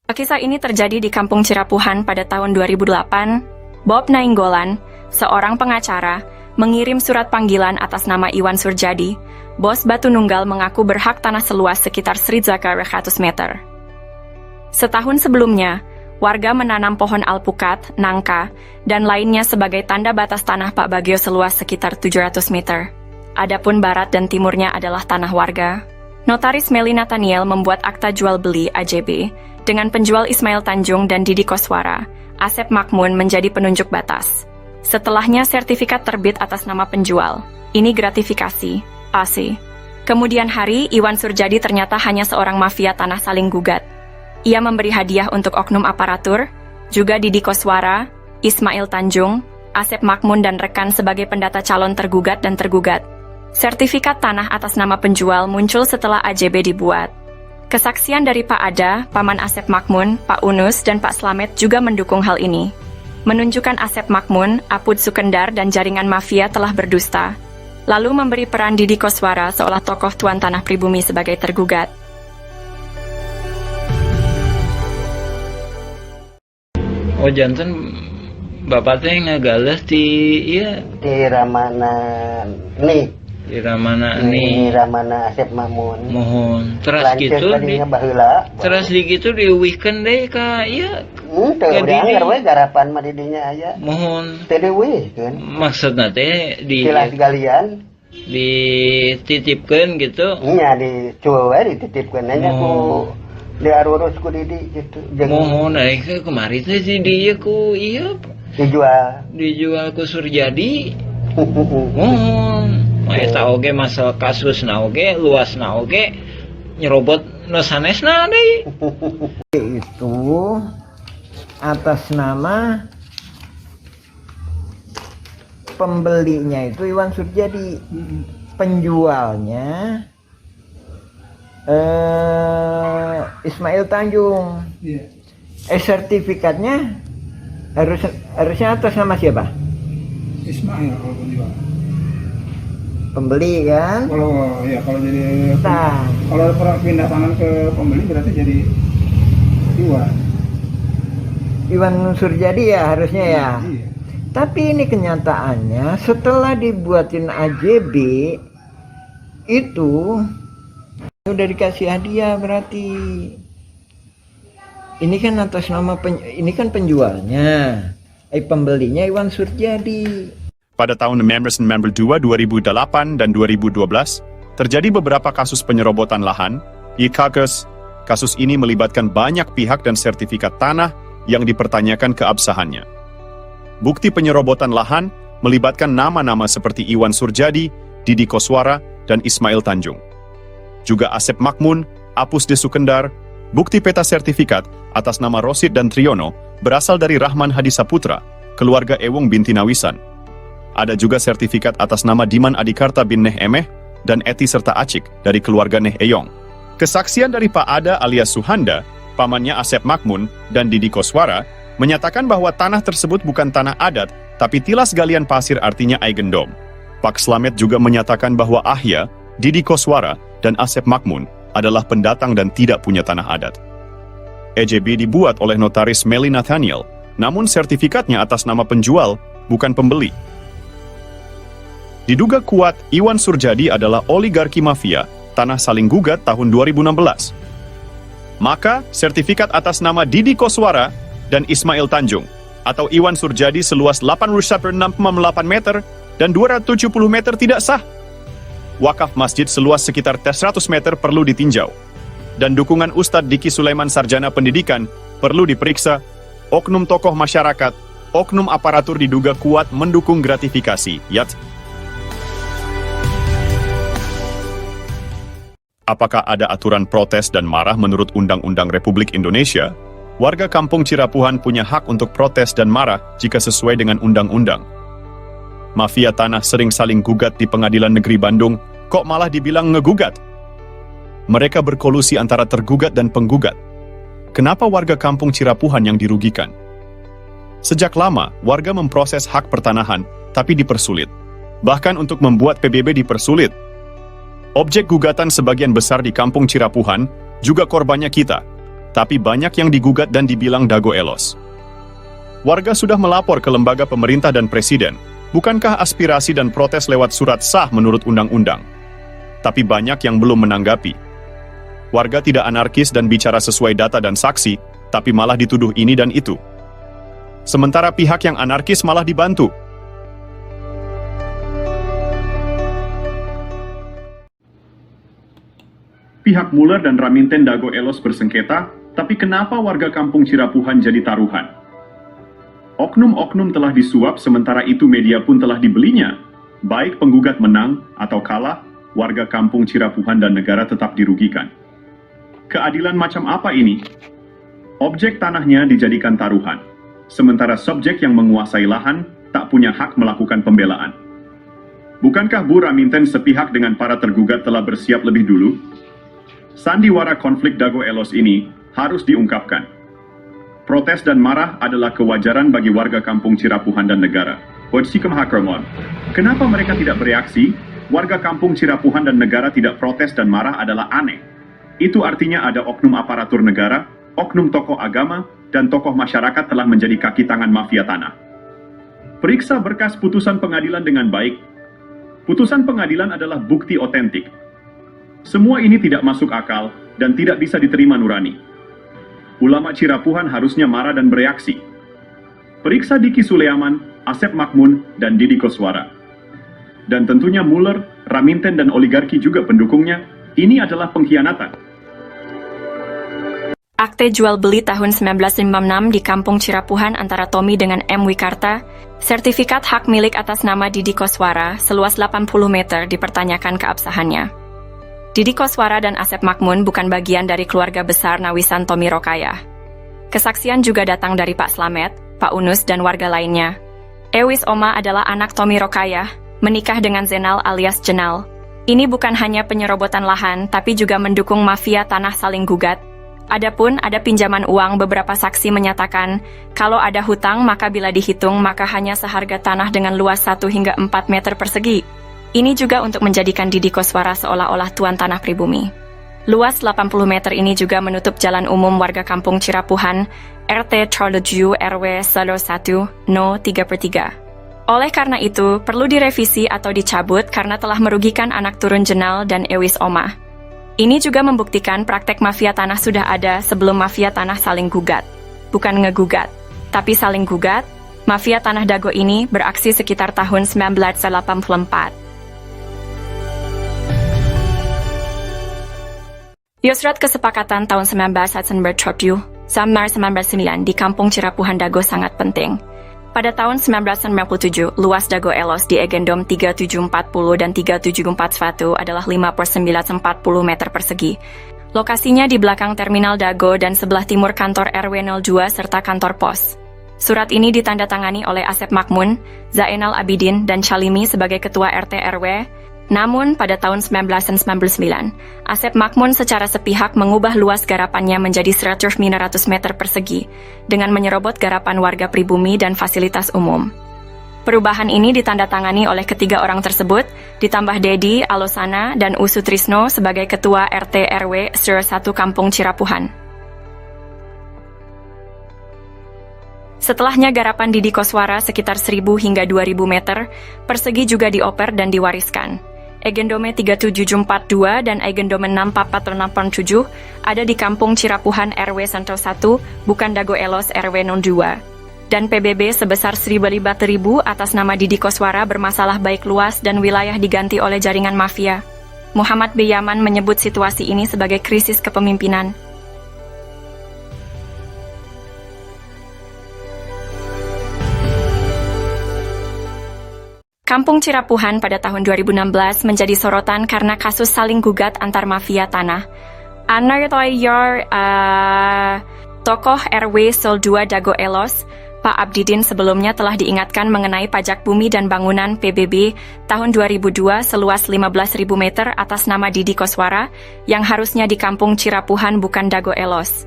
Kisah ini terjadi di kampung Cirapuhan pada tahun 2008. Bob Nainggolan, seorang pengacara, mengirim surat panggilan atas nama Iwan Surjadi. Bos Batu Nunggal mengaku berhak tanah seluas sekitar 100 meter. Setahun sebelumnya, warga menanam pohon alpukat, nangka, dan lainnya sebagai tanda batas tanah Pak Bagio seluas sekitar 700 meter. Adapun barat dan timurnya adalah tanah warga. Notaris Meli Nathaniel membuat akta jual beli AJB dengan penjual Ismail Tanjung dan Didi Koswara. Asep Makmun menjadi penunjuk batas. Setelahnya sertifikat terbit atas nama penjual. Ini gratifikasi. AC. Kemudian hari, Iwan Surjadi ternyata hanya seorang mafia tanah saling gugat. Ia memberi hadiah untuk oknum aparatur, juga Didi Koswara, Ismail Tanjung, Asep Makmun dan rekan sebagai pendata calon tergugat dan tergugat. Sertifikat tanah atas nama penjual muncul setelah AJB dibuat. Kesaksian dari Pak Ada, Paman Asep Makmun, Pak Unus, dan Pak Slamet juga mendukung hal ini. Menunjukkan Asep Makmun, Apud Sukendar, dan jaringan mafia telah berdusta. Lalu memberi peran Didi Koswara seolah tokoh tuan tanah pribumi sebagai tergugat. Oh janten bapak teh ngagales di iya di Ramanan nih di Ramana Ini nih Ramana Asep Mamun. mohon teras Lanceuk gitu tadinya baheula. teras di gitu diuwihkeun deh ka ieu Teu ke urang didi. we garapan mah di dinya aya. mohon Teu dieuwihkeun. maksudna teh Tilas galian dititipkeun gitu nya dicuel we dititipkeun nya ku diarurus ku didi gitu. mohon kemari teh di dieu ku ieu dijual. ku Surjadi mohon eta oge masalah kasusna oge luasna oge nyerobot nu sanesna deui Itu atas nama pembelinya itu Iwan Surjadi, penjualnya Ismail Tanjung. Sertifikatnya harusnya atas nama siapa? Ismail kalau penjual. Pembeli kan? Kalau jadi Nah, kalau pindah tangan ke pembeli berarti jadi Iwan Surjadi ya harusnya ya. Iya. Tapi ini kenyataannya setelah dibuatin AJB itu udah dikasih hadiah berarti. Ini kan atas nama ini kan penjualnya, pembelinya Iwan Surjadi. Pada tahun 1992, 2008, dan 2012, terjadi beberapa kasus penyerobotan lahan. Kasus ini melibatkan banyak pihak dan sertifikat tanah yang dipertanyakan keabsahannya. Bukti penyerobotan lahan melibatkan nama-nama seperti Iwan Surjadi, Didi Koswara, dan Ismail Tanjung. Juga Asep Makmun, Apus de Sukendar. Bukti peta sertifikat atas nama Rosid dan Triono berasal dari Rahman Hadisaputra, keluarga Ewong binti Nawisan. Ada juga sertifikat atas nama Diman Adikarta bin Neh Emeh dan Eti serta Acik dari keluarga Neh Eyong. Kesaksian dari Pak Ada alias Suhanda, pamannya Asep Makmun, dan Didi Koswara menyatakan bahwa tanah tersebut bukan tanah adat, tapi tilas galian pasir artinya Aigendom. Pak Slamet juga menyatakan bahwa Ahya, Didi Koswara, dan Asep Makmun adalah pendatang dan tidak punya tanah adat. EJB dibuat oleh notaris Meli Nathaniel, namun sertifikatnya atas nama penjual, bukan pembeli. Diduga kuat, Iwan Surjadi adalah oligarki mafia, tanah saling gugat tahun 2016. Maka, sertifikat atas nama Didi Koswara dan Ismail Tanjung, atau Iwan Surjadi seluas 8,68 meter dan 270 meter tidak sah. Wakaf masjid seluas sekitar 100 meter perlu ditinjau. Dan dukungan Ustadz Diki Sulaiman Sarjana Pendidikan perlu diperiksa. Oknum tokoh masyarakat, oknum aparatur diduga kuat mendukung gratifikasi. Apakah ada aturan protes dan marah menurut Undang-Undang Republik Indonesia? Warga kampung Cirapuhan punya hak untuk protes dan marah jika sesuai dengan undang-undang. Mafia tanah sering saling gugat di Pengadilan Negeri Bandung, kok malah dibilang ngegugat? Mereka berkolusi antara tergugat dan penggugat. Kenapa warga kampung Cirapuhan yang dirugikan? Sejak lama, warga memproses hak pertanahan, tapi dipersulit. Bahkan untuk membuat PBB dipersulit. Objek gugatan sebagian besar di kampung Cirapuhan juga korbannya kita, tapi banyak yang digugat dan dibilang dago elos. Warga sudah melapor ke lembaga pemerintah dan presiden. Bukankah aspirasi dan protes lewat surat sah menurut undang-undang? Tapi banyak yang belum menanggapi. Warga tidak anarkis dan bicara sesuai data dan saksi, tapi malah dituduh ini dan itu. Sementara pihak yang anarkis malah dibantu. Pihak Muller dan Raminten Dago Elos bersengketa, tapi kenapa warga kampung Cirapuhan jadi taruhan? Oknum-oknum telah disuap, sementara itu media pun telah dibelinya. Baik penggugat menang atau kalah, warga kampung Cirapuhan dan negara tetap dirugikan. Keadilan macam apa ini? Objek tanahnya dijadikan taruhan, sementara subjek yang menguasai lahan tak punya hak melakukan pembelaan. Bukankah Bu Raminten sepihak dengan para tergugat telah bersiap lebih dulu? Sandiwara konflik Dago Elos ini harus diungkapkan. Protes dan marah adalah kewajaran bagi warga kampung Cirapuhan dan negara. Kenapa mereka tidak bereaksi? Warga kampung Cirapuhan dan negara tidak protes dan marah adalah aneh. Itu artinya ada oknum aparatur negara, oknum tokoh agama, dan tokoh masyarakat telah menjadi kaki tangan mafia tanah. Periksa berkas putusan pengadilan dengan baik. Putusan pengadilan adalah bukti otentik. Semua ini tidak masuk akal dan tidak bisa diterima nurani. Ulama Cirapuhan harusnya marah dan bereaksi. Periksa Diki Suleaman, Asep Makmun, dan Didi Koswara. Dan tentunya Muller, Raminten, dan oligarki juga pendukungnya. Ini adalah pengkhianatan. Akte jual beli tahun 1956 di Kampung Cirapuhan antara Tommy dengan M. Wikarta, sertifikat hak milik atas nama Didi Koswara seluas 80 meter dipertanyakan keabsahannya. Didi Koswara dan Asep Makmun bukan bagian dari keluarga besar Nawisan Tommy Rokayah. Kesaksian juga datang dari Pak Slamet, Pak Unus, dan warga lainnya. Ewis Oma adalah anak Tommy Rokayah, menikah dengan Zenal alias Jenal. Ini bukan hanya penyerobotan lahan, tapi juga mendukung mafia tanah saling gugat. Adapun ada pinjaman uang, beberapa saksi menyatakan, kalau ada hutang maka bila dihitung maka hanya seharga tanah dengan luas 1 hingga 4 meter persegi. Ini juga untuk menjadikan Didi Koswara seolah-olah tuan tanah pribumi. Luas 80 meter ini juga menutup jalan umum warga Kampung Cirapuhan, RT 37 RW 1 No 3/3. Oleh karena itu, perlu direvisi atau dicabut karena telah merugikan anak turun Jenal dan Ewis Oma. Ini juga membuktikan praktek mafia tanah sudah ada sebelum mafia tanah saling gugat. Bukan ngegugat, tapi saling gugat. Mafia tanah Dago ini beraksi sekitar tahun 1984. Yusrat Kesepakatan tahun 1997 sampai 1999 di Kampung Cirapuhan Dago sangat penting. Pada tahun 1997, luas Dago Elos di Egendom 3740 dan 3741 adalah 5/940 meter persegi. Lokasinya di belakang Terminal Dago dan sebelah timur kantor RW 02 serta kantor pos. Surat ini ditandatangani oleh Asep Makmun, Zainal Abidin, dan Chalimi sebagai Ketua RT RW. Namun, pada tahun 1999, Asep Makmun secara sepihak mengubah luas garapannya menjadi 100 meter persegi, dengan menyerobot garapan warga pribumi dan fasilitas umum. Perubahan ini ditandatangani oleh ketiga orang tersebut, ditambah Dedi, Alosana, dan Usu Trisno sebagai Ketua RT RW 1 Kampung Cirapuhan. Setelahnya garapan Didi Koswara sekitar 1.000 hingga 2.000 meter persegi juga dioper dan diwariskan. Egendome 3742 dan Egendome 64467 ada di Kampung Cirapuhan RW 101, bukan Dago Elos RW 02. Dan PBB sebesar 1.000 atas nama Didi Koswara bermasalah baik luas dan wilayah diganti oleh jaringan mafia. Muhammad B. Yaman menyebut situasi ini sebagai krisis kepemimpinan. Kampung Cirapuhan pada tahun 2016 menjadi sorotan karena kasus saling gugat antar mafia tanah. Tokoh RW 02 Dago Elos, Pak Abdidin sebelumnya telah diingatkan mengenai pajak bumi dan bangunan PBB tahun 2002 seluas 15.000 meter atas nama Didi Koswara yang harusnya di Kampung Cirapuhan bukan Dago Elos.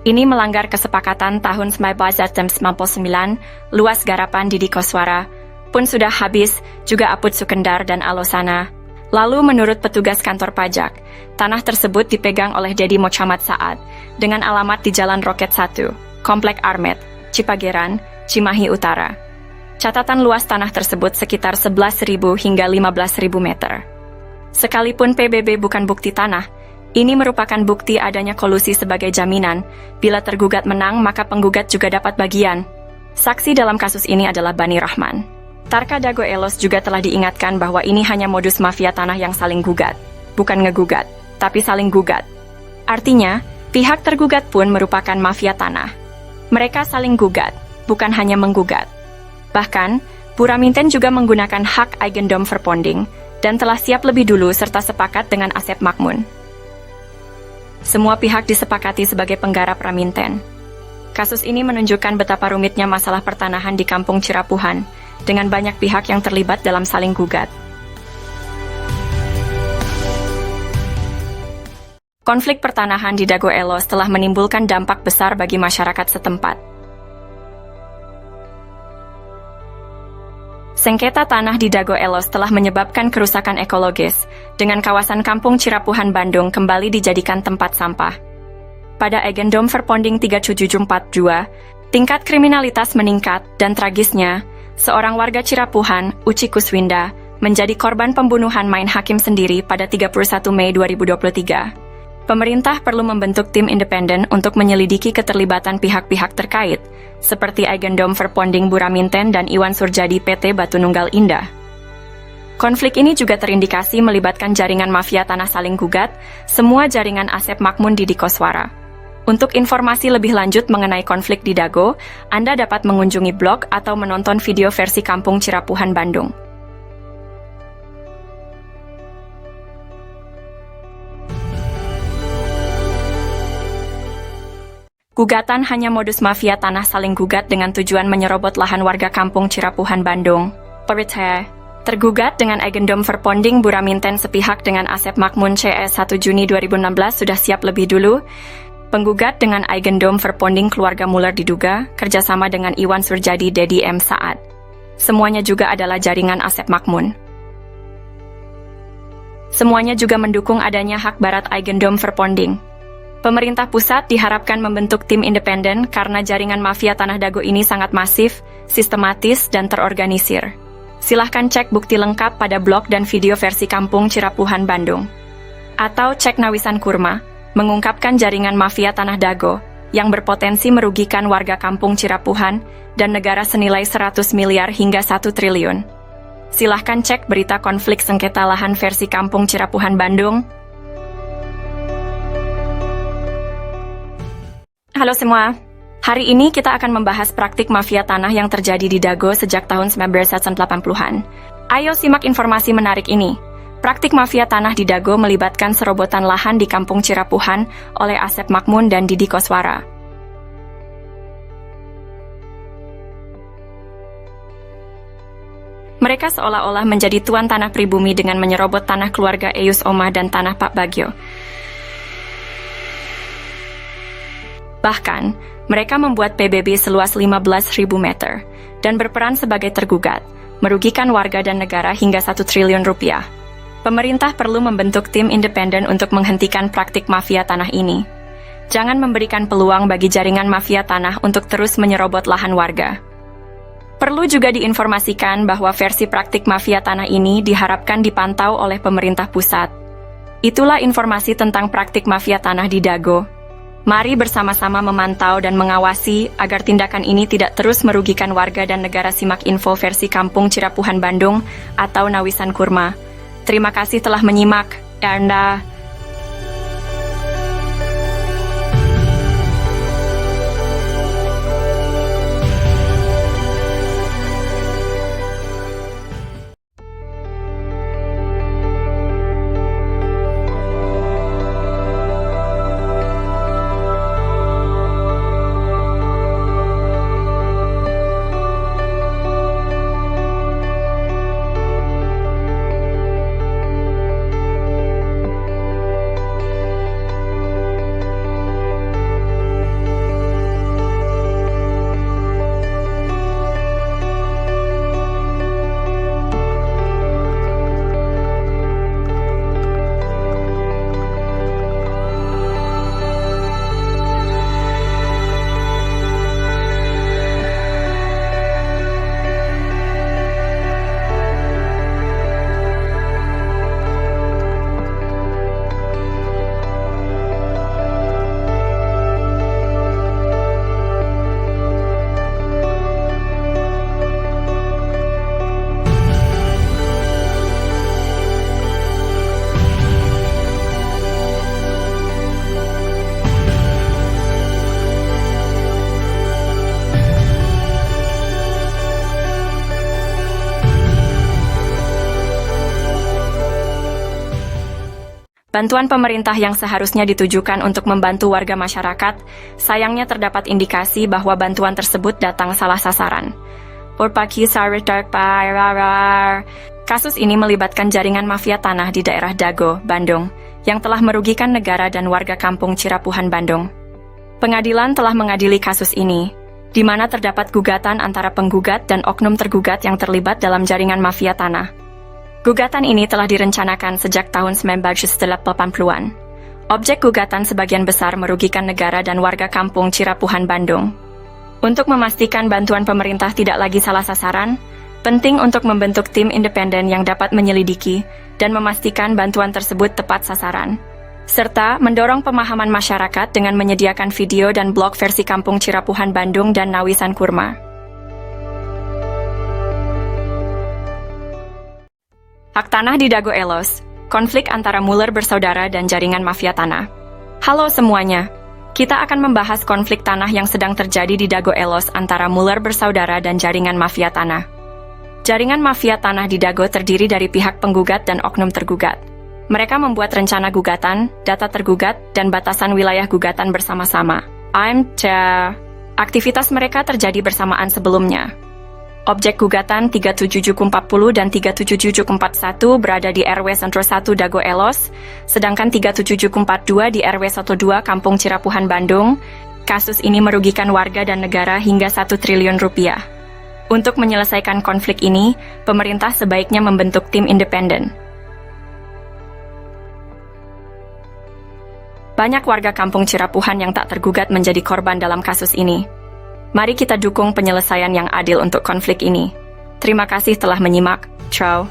Ini melanggar kesepakatan tahun 1999, luas garapan Didi Koswara pun sudah habis, juga Aput Sukendar dan Alosana. Lalu menurut petugas kantor pajak, tanah tersebut dipegang oleh Dedi Mochamat Saad dengan alamat di Jalan Roket 1, Komplek Armet, Cipageran, Cimahi Utara. Catatan luas tanah tersebut sekitar 11.000 hingga 15.000 meter. Sekalipun PBB bukan bukti tanah, ini merupakan bukti adanya kolusi sebagai jaminan. Bila tergugat menang, maka penggugat juga dapat bagian. Saksi dalam kasus ini adalah Bani Rahman. Tarka Dago Elos juga telah diingatkan bahwa ini hanya modus mafia tanah yang saling gugat. Bukan ngegugat, tapi saling gugat. Artinya, pihak tergugat pun merupakan mafia tanah. Mereka saling gugat, bukan hanya menggugat. Bahkan, Puraminten juga menggunakan hak Eigendom Verponding dan telah siap lebih dulu serta sepakat dengan Asep Makmun. Semua pihak disepakati sebagai penggarap Raminten. Kasus ini menunjukkan betapa rumitnya masalah pertanahan di Kampung Cirapuhan, dengan banyak pihak yang terlibat dalam saling gugat. Konflik pertanahan di Dago Elos telah menimbulkan dampak besar bagi masyarakat setempat. Sengketa tanah di Dago Elos telah menyebabkan kerusakan ekologis, dengan kawasan Kampung Cirapuhan Bandung kembali dijadikan tempat sampah. Pada Egendom Verponding 3742, tingkat kriminalitas meningkat dan tragisnya, seorang warga Cirapuhan, Uci Kuswinda, menjadi korban pembunuhan main hakim sendiri pada 31 Mei 2023. Pemerintah perlu membentuk tim independen untuk menyelidiki keterlibatan pihak-pihak terkait, seperti Eigendom Verponding Buraminten dan Iwan Surjadi PT Batu Nunggal Indah. Konflik ini juga terindikasi melibatkan jaringan mafia tanah saling gugat, semua jaringan Asep Makmun di Koswara. Untuk informasi lebih lanjut mengenai konflik di Dago, Anda dapat mengunjungi blog atau menonton video versi Kampung Cirapuhan Bandung. Gugatan hanya modus mafia tanah saling gugat dengan tujuan menyerobot lahan warga Kampung Cirapuhan Bandung. Perite. Tergugat dengan Eigendom Verponding Buraminten sepihak dengan Asep Makmun CS 1 Juni 2016 sudah siap lebih dulu. Penggugat dengan Eigendom Verponding keluarga Muller diduga kerjasama dengan Iwan Surjadi Dedi M. Saad. Semuanya juga adalah jaringan Asep Makmun. Semuanya juga mendukung adanya hak barat Eigendom Verponding. Pemerintah pusat diharapkan membentuk tim independen karena jaringan mafia tanah Dago ini sangat masif, sistematis, dan terorganisir. Silahkan cek bukti lengkap pada blog dan video versi Kampung Cirapuhan Bandung. Atau cek Nawisan Kurma, mengungkapkan jaringan mafia tanah Dago yang berpotensi merugikan warga Kampung Cirapuhan dan negara senilai 100 miliar hingga 1 triliun. Silahkan cek berita konflik sengketa lahan versi Kampung Cirapuhan Bandung. Halo semua. Hari ini kita akan membahas praktik mafia tanah yang terjadi di Dago sejak tahun 1980-an. Ayo simak informasi menarik ini. Praktik mafia tanah di Dago melibatkan serobotan lahan di Kampung Cirapuhan oleh Asep Makmun dan Didi Koswara. Mereka seolah-olah menjadi tuan tanah pribumi dengan menyerobot tanah keluarga Eyus Omah dan tanah Pak Bagio. Bahkan, mereka membuat PBB seluas 15.000 meter dan berperan sebagai tergugat, merugikan warga dan negara hingga 1 triliun rupiah. Pemerintah perlu membentuk tim independen untuk menghentikan praktik mafia tanah ini. Jangan memberikan peluang bagi jaringan mafia tanah untuk terus menyerobot lahan warga. Perlu juga diinformasikan bahwa versi praktik mafia tanah ini diharapkan dipantau oleh pemerintah pusat. Itulah informasi tentang praktik mafia tanah di Dago. Mari bersama-sama memantau dan mengawasi agar tindakan ini tidak terus merugikan warga dan negara. Simak info versi Kampung Cirapuhan Bandung atau Nawisan Kurma. Terima kasih telah menyimak. Anda. Bantuan pemerintah yang seharusnya ditujukan untuk membantu warga masyarakat, sayangnya terdapat indikasi bahwa bantuan tersebut datang salah sasaran. Kasus ini melibatkan jaringan mafia tanah di daerah Dago, Bandung, yang telah merugikan negara dan warga Kampung Cirapuhan Bandung. Pengadilan telah mengadili kasus ini, di mana terdapat gugatan antara penggugat dan oknum tergugat yang terlibat dalam jaringan mafia tanah. Gugatan ini telah direncanakan sejak tahun 1980-an. Objek gugatan sebagian besar merugikan negara dan warga Kampung Cirapuhan Bandung. Untuk memastikan bantuan pemerintah tidak lagi salah sasaran, Penting untuk membentuk tim independen yang dapat menyelidiki dan memastikan bantuan tersebut tepat sasaran, serta mendorong pemahaman masyarakat dengan menyediakan video dan blog versi Kampung Cirapuhan Bandung dan Nawisan Kurma. Hak tanah di Dago Elos, konflik antara Muller bersaudara dan jaringan mafia tanah. Halo semuanya, kita akan membahas konflik tanah yang sedang terjadi di Dago Elos antara Muller bersaudara dan jaringan mafia tanah. Jaringan mafia tanah di Dago terdiri dari pihak penggugat dan oknum tergugat. Mereka membuat rencana gugatan, data tergugat, dan batasan wilayah gugatan bersama-sama. Aktivitas mereka terjadi bersamaan sebelumnya. Objek gugatan 37740 dan 37741 berada di RW 1 Dago Elos, sedangkan 37742 di RW 12 Kampung Cirapuhan Bandung. Kasus ini merugikan warga dan negara hingga 1 triliun rupiah. Untuk menyelesaikan konflik ini, pemerintah sebaiknya membentuk tim independen. Banyak warga Kampung Cirapuhan yang tak tergugat menjadi korban dalam kasus ini. Mari kita dukung penyelesaian yang adil untuk konflik ini. Terima kasih telah menyimak. Ciao.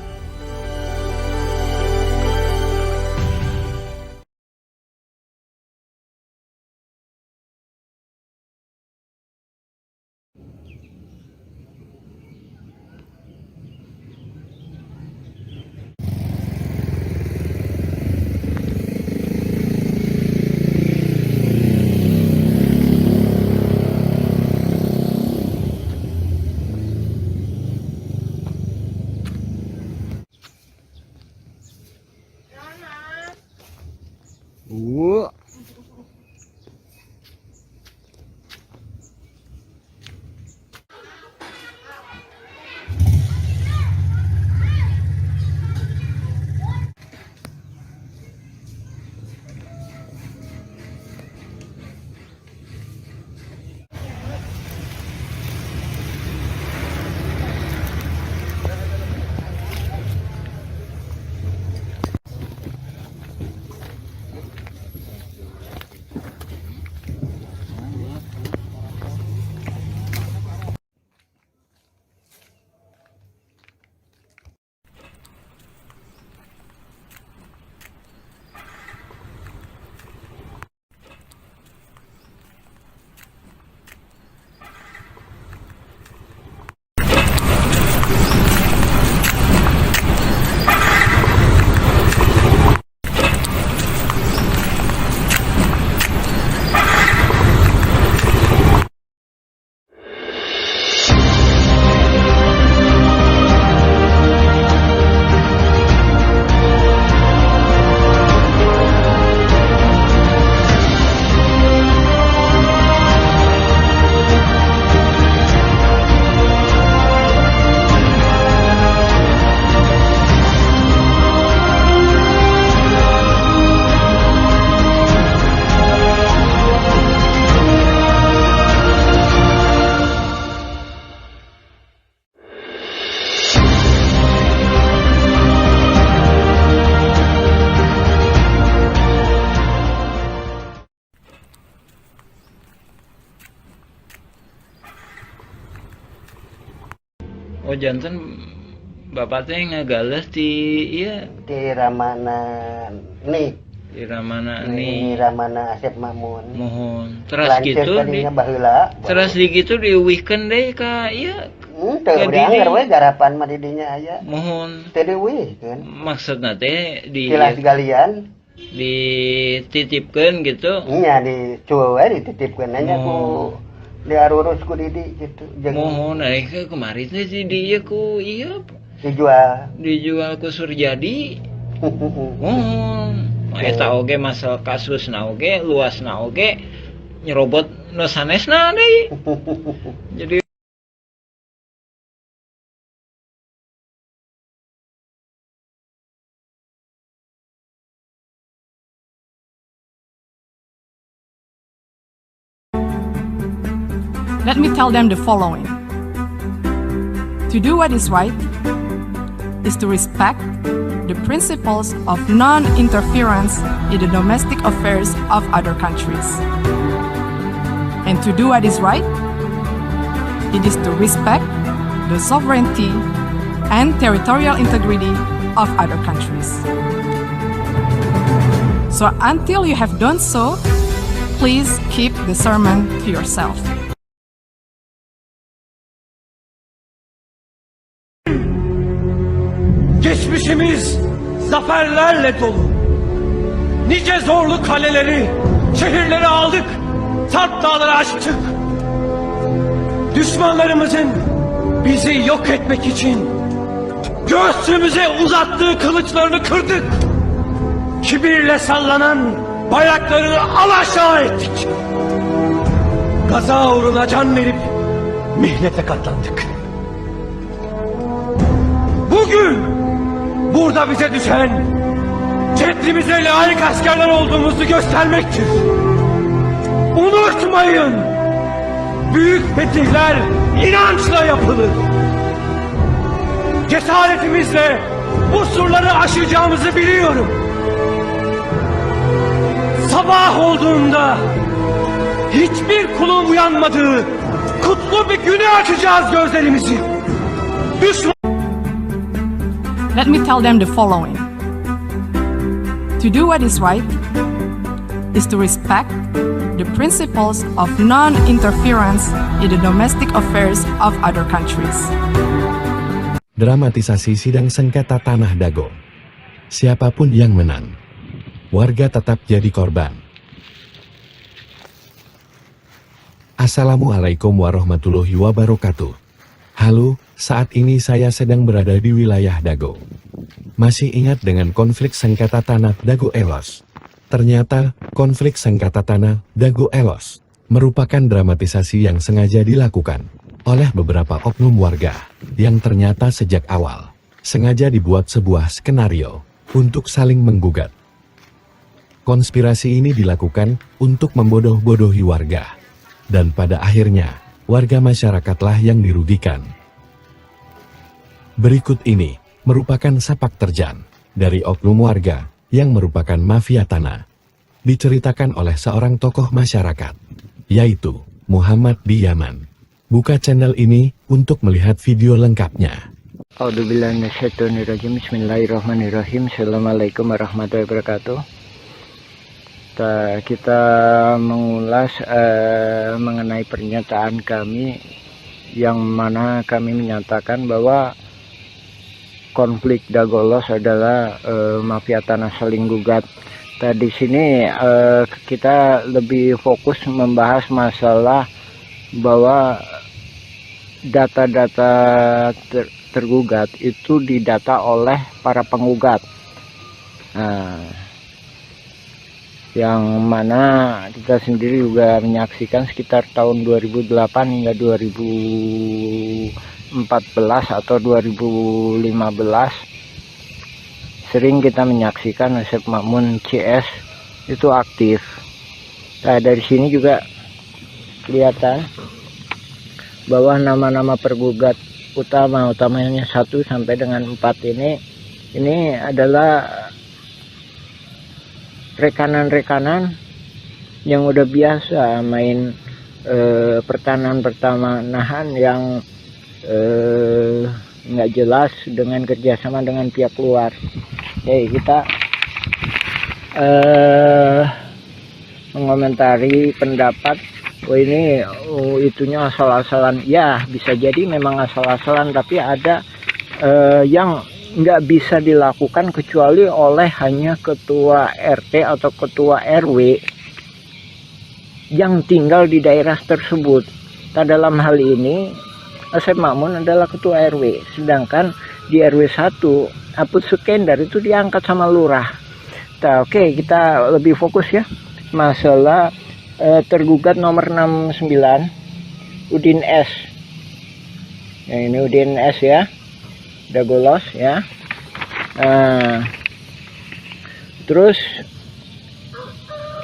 Oh janten bapak teh ngagales di iya Di Ramana nih. di Ramana Di nih Ramana Asep Mamun. mohon terus Lanceuk gitu di tadinya baheula. terus di gitu diuwihkeun deui ka iya Teu Jadi udah anger di- we garapan mah di dinya aya. mohon Teu dieuwihkeun. maksudna teh Tilas galian dititipkeun gitu nya dicuwe we dititipkeun nya ku diarurus ku Didi gitu. mohon kemarin teh di dieu ku iya Dijual. dijual ku Surjadi mohon eta oge masalah kasusna oge luasna oge nyerobot nu sanesna deui jadi Let me tell them the following. To do what is right is to respect the principles of non-interference in the domestic affairs of other countries. And to do what is right, it is to respect the sovereignty and territorial integrity of other countries. So until you have done so, please keep the sermon to yourself. Geçmişimiz zaferlerle dolu. Nice zorlu kaleleri, şehirleri aldık, Sarp dağları aştık. Düşmanlarımızın bizi yok etmek için göğsümüze uzattığı kılıçlarını kırdık. Kibirle sallanan bayraklarını alaşağı ettik. Gaza uğruna can verip mihnete katlandık. Bugün burada bize düşen ceddimize layık askerler olduğumuzu göstermektir. Unutmayın, büyük fetihler inançla yapılır. Cesaretimizle bu surları aşacağımızı biliyorum. Sabah olduğunda hiçbir kulun uyanmadığı kutlu bir güne açacağız gözlerimizi. Let me tell them the following. To do what is right is to respect the principles of non-interference in the domestic affairs of other countries. Dramatisasi sidang sengketa tanah Dago. Siapapun yang menang, warga tetap jadi korban. Assalamualaikum warahmatullahi wabarakatuh. Halo, saat ini saya sedang berada di wilayah Dago. Masih ingat dengan konflik sengketa tanah Dago Elos? Ternyata, konflik sengketa tanah Dago Elos merupakan dramatisasi yang sengaja dilakukan oleh beberapa oknum warga yang ternyata sejak awal sengaja dibuat sebuah skenario untuk saling menggugat. Konspirasi ini dilakukan untuk membodoh-bodohi warga, dan pada akhirnya warga masyarakatlah yang dirugikan. Berikut ini merupakan sepak terjang dari oknum warga yang merupakan mafia tanah. Diceritakan oleh seorang tokoh masyarakat, yaitu Muhammad di Yaman. Buka channel ini untuk melihat video lengkapnya. A'udzubillahiminasyaitonirrajim. Bismillahirrahmanirrahim. Assalamualaikum warahmatullahi wabarakatuh. Kita mengulas mengenai pernyataan kami yang mana kami menyatakan bahwa konflik Dagolos adalah mafia tanah saling gugat. Di sini kita lebih fokus membahas masalah bahwa data-data tergugat itu didata oleh para penggugat. Yang mana kita sendiri juga menyaksikan sekitar tahun 2008 hingga 2014 atau 2015 sering kita menyaksikan Asep Makmun CS itu aktif. Dari sini juga kelihatan bahwa nama-nama pergugat utamanya 1 sampai dengan 4 ini adalah rekanan-rekanan yang udah biasa main pertanahan yang nggak jelas dengan kerjasama dengan pihak luar. Jadi kita mengomentari pendapat ini itunya asal-asalan. Ya bisa jadi memang asal-asalan, tapi ada yang nggak bisa dilakukan kecuali oleh hanya ketua RT atau ketua RW yang tinggal di daerah tersebut. Dalam hal ini Asep Makmun adalah ketua RW, sedangkan di RW 1 Aput Sukendar itu diangkat sama lurah. Oke, kita lebih fokus ya masalah tergugat nomor 69 Udin S. Ya, ini Udin S ya, Dagolos ya. Terus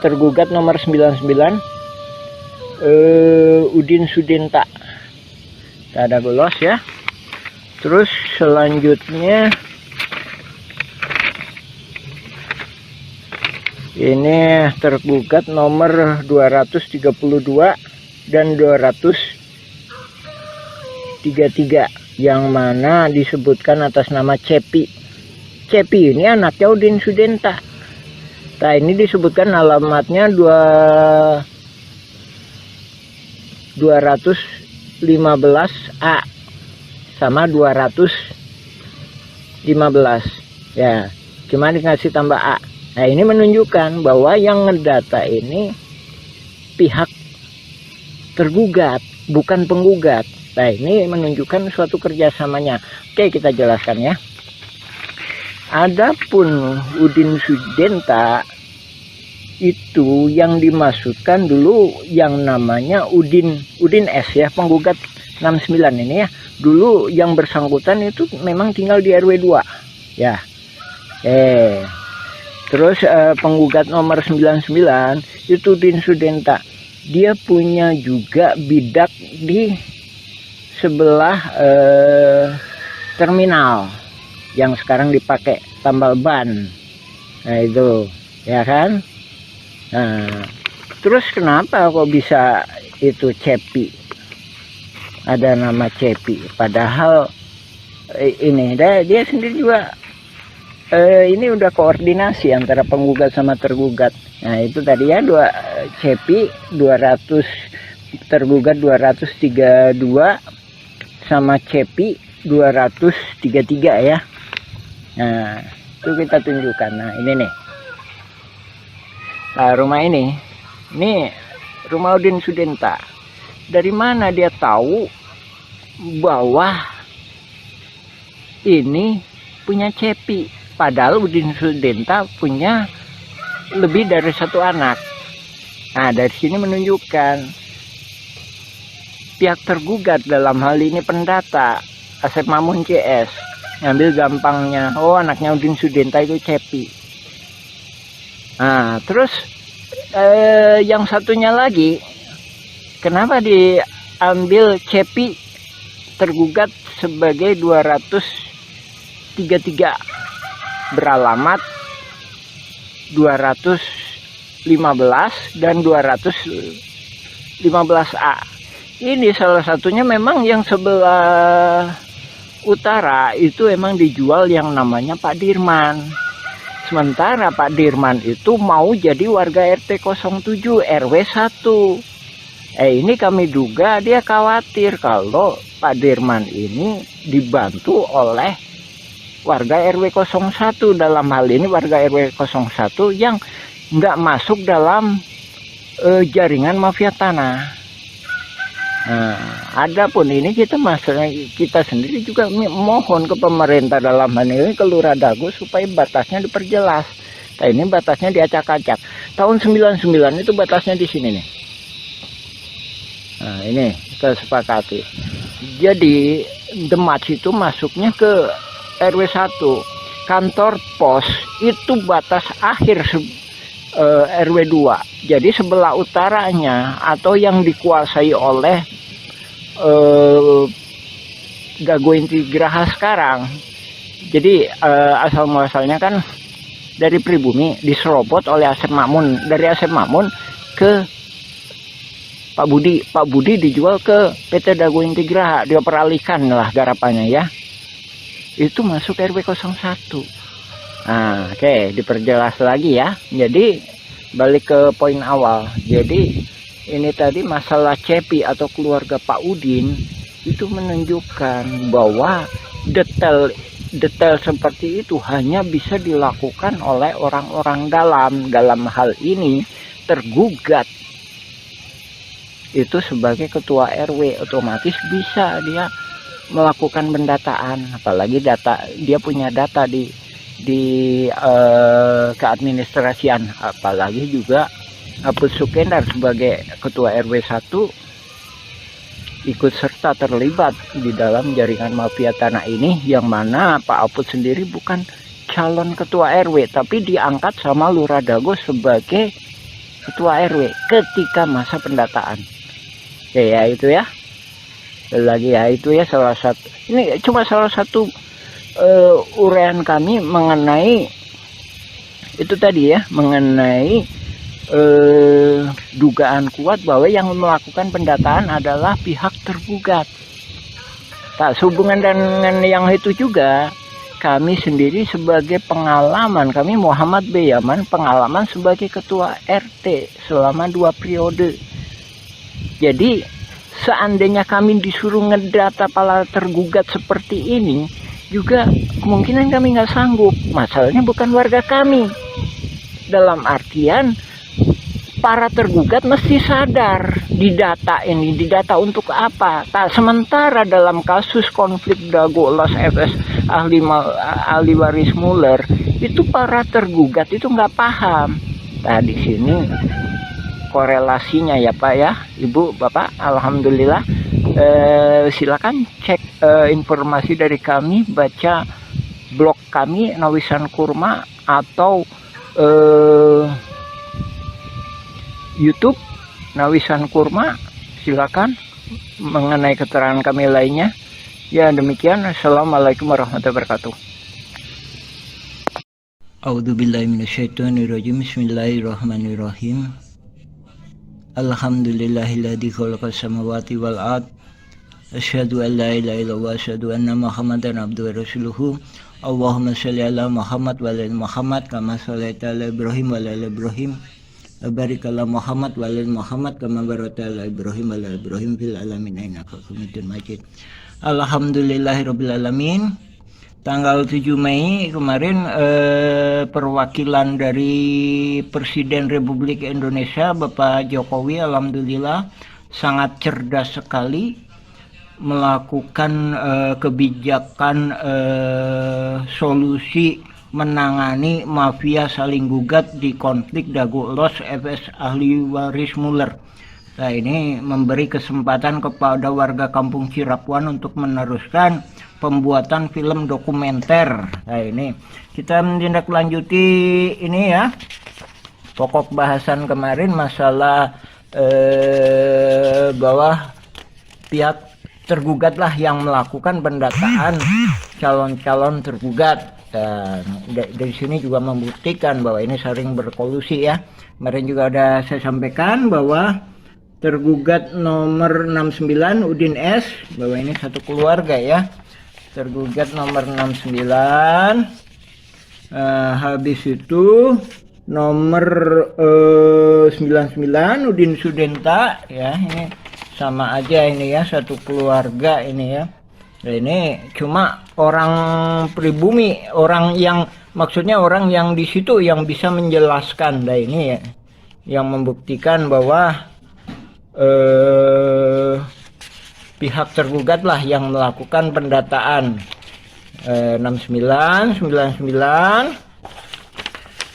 tergugat nomor 99 Udin Sudinta, Dagolos ya. Terus selanjutnya ini tergugat nomor 232 dan 233 yang mana disebutkan atas nama Cepi. Cepi ini anaknya Udin Sudenta. Nah, ini disebutkan alamatnya 215A sama 215 ya, cuma dikasih tambah A. Nah, ini menunjukkan bahwa yang ngedata ini pihak tergugat, bukan penggugat. Nah, ini menunjukkan suatu kerjasamanya. Oke, kita jelaskan ya. Adapun Udin Sudenta itu yang dimaksudkan dulu yang namanya Udin S ya, penggugat 69 ini ya. Dulu yang bersangkutan itu memang tinggal di RW 2 ya. Terus penggugat nomor 99 itu Udin Sudenta. Dia punya juga bidak di sebelah terminal yang sekarang dipakai tambal ban. Nah, itu ya kan. Nah, terus kenapa kok bisa itu Cepi, ada nama Cepi, padahal ini dia sendiri juga ini udah koordinasi antara penggugat sama tergugat. Nah, itu tadi ya, Cepi 200, tergugat 232 sama Cepi 233 ya. Nah, itu kita tunjukkan. Nah, ini nih. Nah, rumah ini rumah Udin Sudenta. Dari mana dia tahu bahwa ini punya Cepi? Padahal Udin Sudenta punya lebih dari satu anak. Nah, dari sini menunjukkan pihak tergugat, dalam hal ini pendata Asep Mamun CS, ngambil gampangnya, oh anaknya Udin Sudenta itu Cepi. Nah, terus yang satunya lagi, kenapa diambil Cepi tergugat sebagai 233 beralamat 215 dan 215A. Ini salah satunya memang yang sebelah utara itu emang dijual yang namanya Pak Dirman. Sementara Pak Dirman itu mau jadi warga RT 07 RW 1. Ini kami duga dia khawatir kalau Pak Dirman ini dibantu oleh warga RW 01, dalam hal ini warga RW 01 yang nggak masuk dalam jaringan mafia tanah. Nah, adapun ini kita sendiri juga mohon ke pemerintah, dalam hal ini ke Lurah Dago, supaya batasnya diperjelas. Nah, ini batasnya diacak-acak. Tahun 99 itu batasnya di sini nih. Nah, ini kita sepakati. Jadi Demak itu masuknya ke RW 1. Kantor pos itu batas akhir RW 2. Jadi sebelah utaranya atau yang dikuasai oleh Dago Inti Graha sekarang. Jadi asal muasalnya kan dari pribumi diserobot oleh Asep Mamun, dari Asep Mamun ke Pak Budi. Pak Budi dijual ke PT Dago Inti Graha, dia peralihkan lah garapannya ya. Itu masuk RW 01. Nah, oke, diperjelas lagi ya. Jadi balik ke poin awal. Jadi ini tadi masalah Cepi atau keluarga Pak Udin itu menunjukkan bahwa detail seperti itu hanya bisa dilakukan oleh orang-orang dalam hal ini tergugat itu sebagai ketua RW, otomatis bisa dia melakukan pendataan, apalagi dia punya data di keadministrasian, apalagi juga Aput Sukendar sebagai ketua RW 1 ikut serta terlibat di dalam jaringan mafia tanah ini, yang mana Pak Aput sendiri bukan calon ketua RW tapi diangkat sama Lurah Dago sebagai ketua RW ketika masa pendataan. Oke ya, itu ya. Lagi ya, itu ya salah satu, ini cuma salah satu uraian kami mengenai itu tadi ya, mengenai dugaan kuat bahwa yang melakukan pendataan adalah pihak tergugat. Tak sehubungan dengan yang itu juga, kami sendiri sebagai pengalaman, kami Muhammad B. Yaman, pengalaman sebagai ketua RT selama 2 periode. Jadi seandainya kami disuruh ngedata para tergugat seperti ini, juga kemungkinan kami nggak sanggup. Masalahnya bukan warga kami. Dalam artian para tergugat mesti sadar didata ini, didata untuk apa. Tak sementara dalam kasus konflik Dago Elos FS ahli waris Muller, itu para tergugat itu nggak paham. Nah di sini korelasinya ya Pak ya, Ibu, Bapak, alhamdulillah. Silakan cek informasi dari kami, baca blog kami Nawisan Kurma atau YouTube Nawisan Kurma, silakan mengenai keterangan kami lainnya. Ya demikian, assalamualaikum warahmatullahi wabarakatuh. A'udzubillahi minasyaitonirrajim. Bismillahirrahmanirrahim. Alhamdulillahilladzi khalaqas samawati wal ard. Asyhadu an la ilaha illallah wa asyhadu anna Muhammadan abduhu wa rasuluhu. Allahumma shalli ala Muhammad wa ala Muhammad kama shallaita ala Ibrahim wa ala Ibrahim. Barik ala Muhammad wa ala Muhammad kama barakta ala Ibrahim wa ala Ibrahim fil alamin innaka Hamidum Majid. Alhamdulillahirabbil alamin. Tanggal 7 Mei kemarin perwakilan dari Presiden Republik Indonesia Bapak Jokowi alhamdulillah sangat cerdas sekali melakukan kebijakan solusi menangani mafia saling gugat di konflik Dago Elos FS ahli waris Muller. Nah ini memberi kesempatan kepada warga kampung Cirapuan untuk meneruskan pembuatan film dokumenter. Nah ini kita menindaklanjuti ini ya, pokok bahasan kemarin masalah bahwa pihak tergugatlah yang melakukan pendataan calon-calon tergugat. Dan dari sini juga membuktikan bahwa ini sering berkolusi ya. Kemarin juga ada saya sampaikan bahwa tergugat nomor 69 Udin S, bahwa ini satu keluarga ya. Tergugat nomor 69, habis itu nomor 99 Udin Sudenta ya, ini sama aja ini ya, satu keluarga ini ya. Nah, ini cuma orang pribumi, orang yang maksudnya orang yang di situ yang bisa menjelaskan. Nah ini ya, yang membuktikan bahwa pihak tergugat lah yang melakukan pendataan. 69, 99.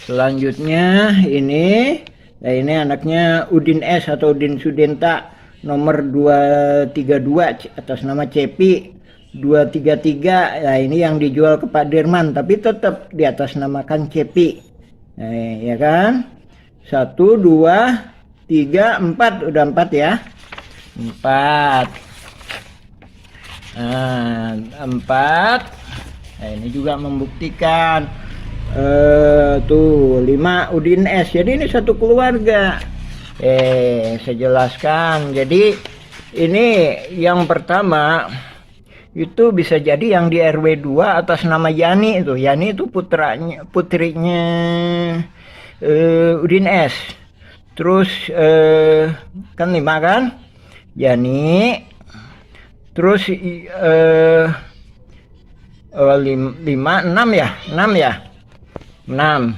Selanjutnya ini, nah ini anaknya Udin S atau Udin Sudenta nomor 232 atas nama Cepi. 233, nah ini yang dijual ke Pak Dirman tapi tetap di atas namakan Cepi. Nah, ya kan? 1, 2, 3, 4, udah 4 ya. 4. Nah, 4. Nah, ini juga membuktikan. Tuh 5 Udin S. Jadi ini satu keluarga. Saya jelaskan. Jadi ini yang pertama itu bisa jadi yang di RW 2 atas nama Yani itu. Yani itu putrinya Udin S. Terus kan 5 kan? Yani. Terus 5, 6 ya? 6 ya? 6.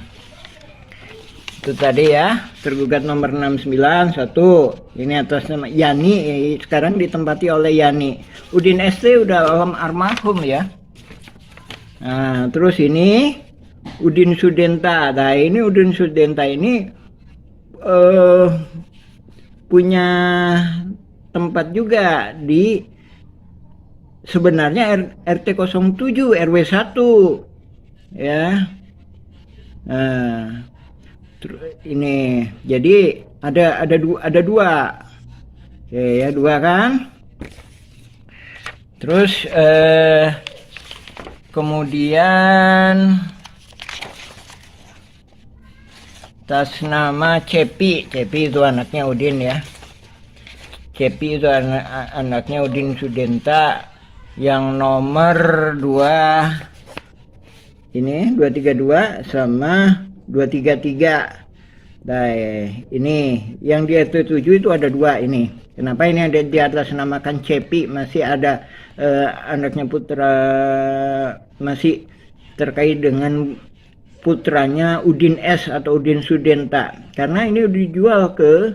Itu tadi ya, tergugat nomor 69, 1. Ini atas nama Yani, sekarang ditempati oleh Yani. Udin ST udah almarhum ya. Nah, terus ini Udin Sudenta. Nah, ini Udin Sudenta ini punya tempat juga di sebenarnya RT 07 RW 1 ya. Nah, ini jadi ada dua. Oke ya, 2 kan. Terus kemudian atas nama Cepi. Cepi itu anaknya Udin ya. Cepi itu anaknya Udin Sudenta. Yang nomor 2 ini 232 sama 233. Nah, ini yang di RT 7 itu ada 2 ini. Kenapa ini ada di atas namakan Cepi, masih ada anaknya putra, masih terkait dengan putranya Udin S atau Udin Sudenta. Karena ini dijual ke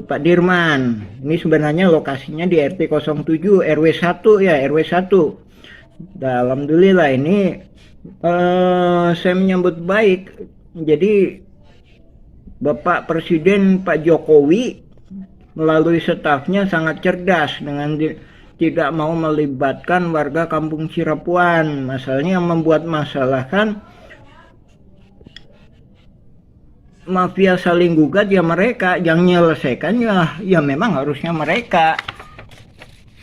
Pak Dirman. Ini sebenarnya lokasinya di RT 07 RW 1 ya, RW 1. Alhamdulillah ini saya menyambut baik. Jadi Bapak Presiden Pak Jokowi melalui stafnya sangat cerdas dengan tidak mau melibatkan warga Kampung Cirapuan. Masalahnya yang membuat masalah kan mafia saling gugat ya mereka, yang menyelesaikan ya memang harusnya mereka.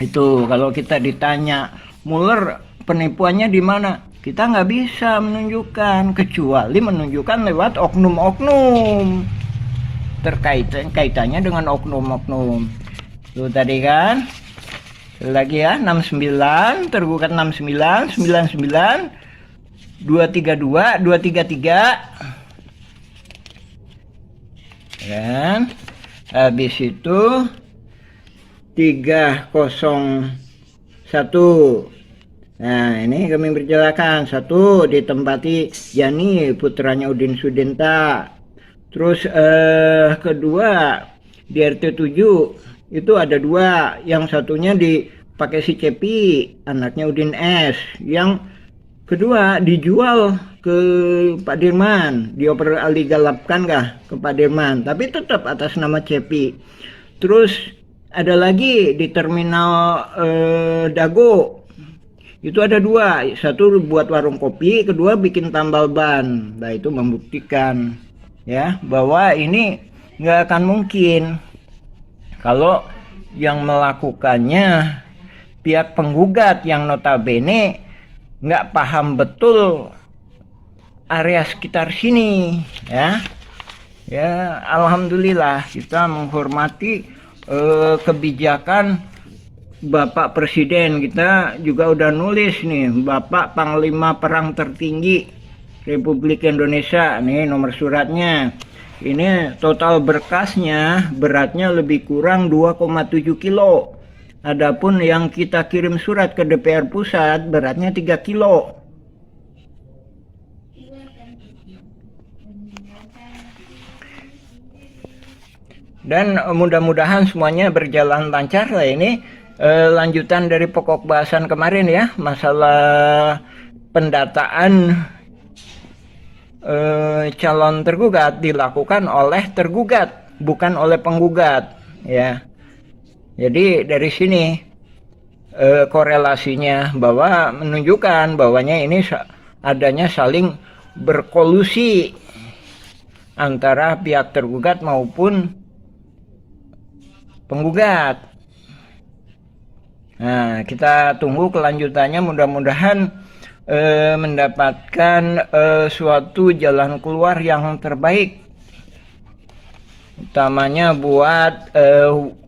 Itu kalau kita ditanya Mueller penipuannya di mana, kita nggak bisa menunjukkan kecuali menunjukkan lewat oknum-oknum kaitannya dengan oknum-oknum. Itu tadi kan lagi ya 69 tergugat 69 99 232 233 kan, habis itu 301. Nah ini kami berjelaskan, 1 ditempati Yani putranya Udin Sudenta. Terus kedua di RT 7 itu ada 2, yang satunya dipakai si Cepi anaknya Udin S, yang kedua dijual ke Pak Dirman, dioper aligalapkan kah ke Pak Dirman, tapi tetap atas nama Cepi. Terus ada lagi di terminal Dago, itu ada 2, 1 buat warung kopi, kedua bikin tambal ban. Nah itu membuktikan ya bahwa ini nggak akan mungkin kalau yang melakukannya pihak penggugat yang notabene nggak paham betul area sekitar sini ya. Ya alhamdulillah kita menghormati kebijakan Bapak Presiden. Kita juga udah nulis nih, Bapak Panglima Perang Tertinggi Republik Indonesia, nih nomor suratnya. Ini total berkasnya beratnya lebih kurang 2,7 kilo. Adapun yang kita kirim surat ke DPR pusat beratnya 3 kilo. Dan mudah-mudahan semuanya berjalan lancar lah. Ini lanjutan dari pokok bahasan kemarin ya, masalah pendataan calon tergugat dilakukan oleh tergugat, bukan oleh penggugat ya. Jadi dari sini korelasinya bahwa menunjukkan bahwanya ini adanya saling berkolusi antara pihak tergugat maupun penggugat. Nah, kita tunggu kelanjutannya, mudah-mudahan mendapatkan suatu jalan keluar yang terbaik, utamanya buat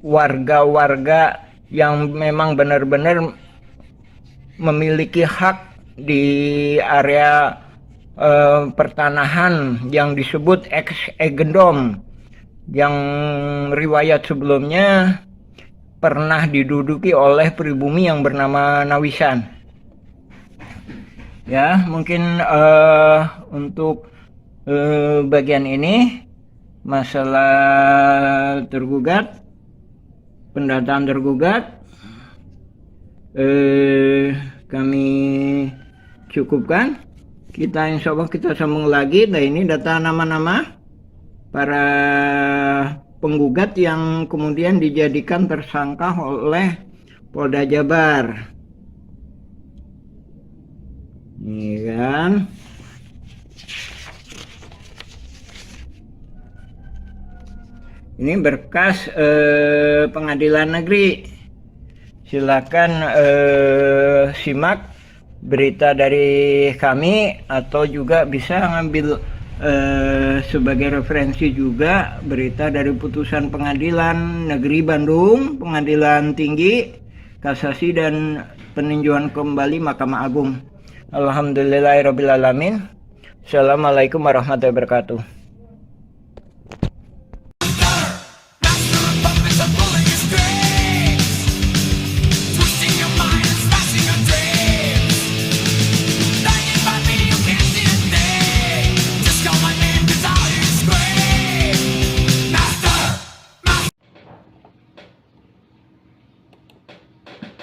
warga-warga yang memang benar-benar memiliki hak di area pertanahan yang disebut ex-egendom, yang riwayat sebelumnya pernah diduduki oleh pribumi yang bernama Nawisan. Ya, mungkin untuk bagian ini masalah tergugat, pendataan tergugat, kami cukupkan. Kita insya Allah kita sambung lagi. Nah ini data nama-nama para penggugat yang kemudian dijadikan tersangka oleh Polda Jabar. Ini kan. Ini berkas pengadilan negeri. Silakan simak berita dari kami, atau juga bisa ngambil sebagai referensi juga berita dari putusan pengadilan negeri Bandung, pengadilan tinggi, kasasi dan peninjauan kembali Mahkamah Agung. Alhamdulillahirrabbilalamin. Assalamualaikum warahmatullahi wabarakatuh.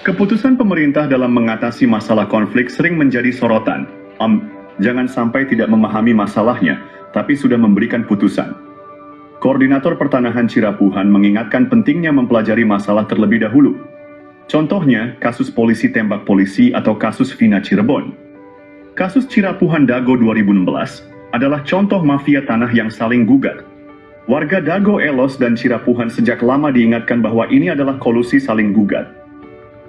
Keputusan pemerintah dalam mengatasi masalah konflik sering menjadi sorotan. Jangan sampai tidak memahami masalahnya, tapi sudah memberikan putusan. Koordinator Pertanahan Cirapuhan mengingatkan pentingnya mempelajari masalah terlebih dahulu. Contohnya, kasus polisi tembak polisi atau kasus Vina Cirebon. Kasus Cirapuhan Dago 2016 adalah contoh mafia tanah yang saling gugat. Warga Dago Elos dan Cirapuhan sejak lama diingatkan bahwa ini adalah kolusi saling gugat.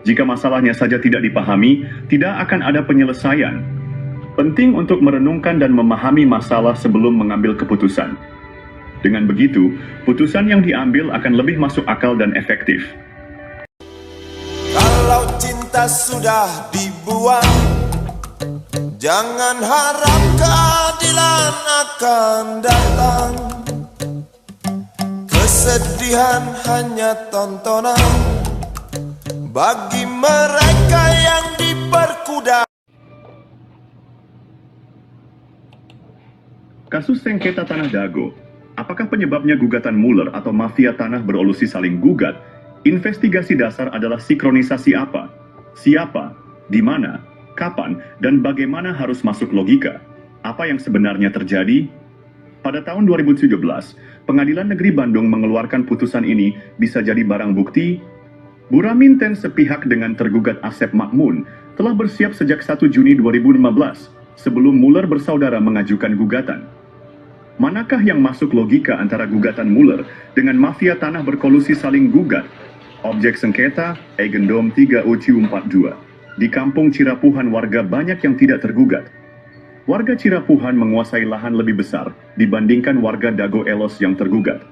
Jika masalahnya saja tidak dipahami, tidak akan ada penyelesaian. Penting untuk merenungkan dan memahami masalah sebelum mengambil keputusan. Dengan begitu, putusan yang diambil akan lebih masuk akal dan efektif. Kalau cinta sudah dibuang, jangan harap keadilan akan datang. Kesedihan hanya tontonan bagi mereka yang diperkuda. Kasus sengketa tanah Dago, apakah penyebabnya gugatan Mueller atau mafia tanah berolusi saling gugat? Investigasi dasar adalah sinkronisasi apa, siapa, di mana, kapan, dan bagaimana harus masuk logika. Apa yang sebenarnya terjadi? Pada tahun 2017, Pengadilan Negeri Bandung mengeluarkan putusan ini bisa jadi barang bukti. Buraminten sepihak dengan tergugat Asep Makmun telah bersiap sejak 1 Juni 2015 sebelum Mueller bersaudara mengajukan gugatan. Manakah yang masuk logika antara gugatan Mueller dengan mafia tanah berkolusi saling gugat? Objek sengketa Eigendom 3 OC42. Di kampung Cirapuhan warga banyak yang tidak tergugat. Warga Cirapuhan menguasai lahan lebih besar dibandingkan warga Dago Elos yang tergugat.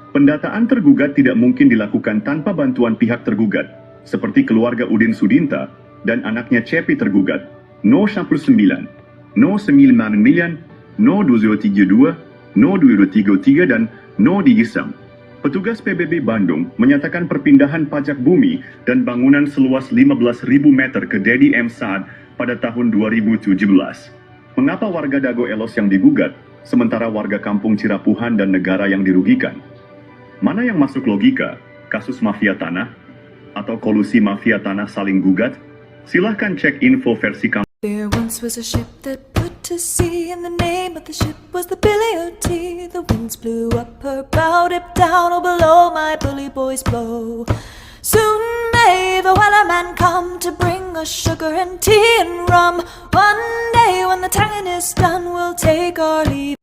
Pendataan tergugat tidak mungkin dilakukan tanpa bantuan pihak tergugat, seperti keluarga Udin Sudinta dan anaknya Cepi tergugat, No 19, No 9 miliar, No 232, No 233 dan No digisam. Petugas PBB Bandung menyatakan perpindahan pajak bumi dan bangunan seluas 15.000 meter ke Dedi M. Saad pada tahun 2017. Mengapa warga Dago Elos yang digugat, sementara warga kampung Cirapuhan dan negara yang dirugikan? Mana yang masuk logika? Kasus mafia tanah? Atau kolusi mafia tanah saling gugat? Silahkan cek info versi kamu. There once was a ship that put to sea, and the name of the ship was the Billy O.T. The winds blew up her bow, dipped down, oh below my bully boys blow. Soon may the wellerman come to bring us sugar and tea and rum. One day when the tonguing is done, we'll take our leave.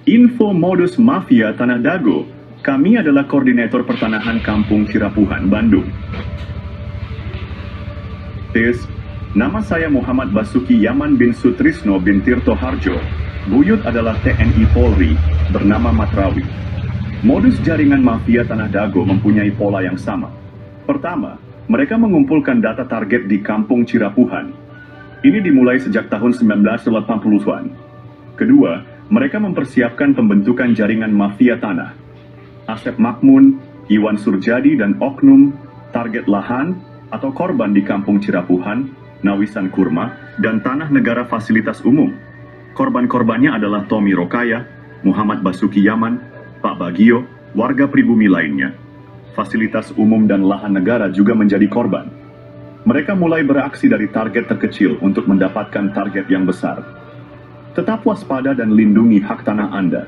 Info modus mafia Tanah Dago. Kami adalah koordinator pertanahan Kampung Cirapuhan, Bandung. Tes, nama saya Muhammad Basuki Yaman bin Sutrisno bin Tirto Harjo. Buyut adalah TNI Polri, bernama Matrawi. Modus jaringan mafia Tanah Dago mempunyai pola yang sama. Pertama, mereka mengumpulkan data target di Kampung Cirapuhan. Ini dimulai sejak tahun 1980-an. Kedua, mereka mempersiapkan pembentukan jaringan mafia tanah. Asep Makmun, Iwan Surjadi, dan oknum, target lahan atau korban di Kampung Cirapuhan, Nawisan Kurma, dan tanah negara fasilitas umum. Korban-korbannya adalah Tommy Rokaya, Muhammad Basuki Yaman, Pak Bagio, warga pribumi lainnya. Fasilitas umum dan lahan negara juga menjadi korban. Mereka mulai beraksi dari target terkecil untuk mendapatkan target yang besar. Tetap waspada dan lindungi hak tanah Anda.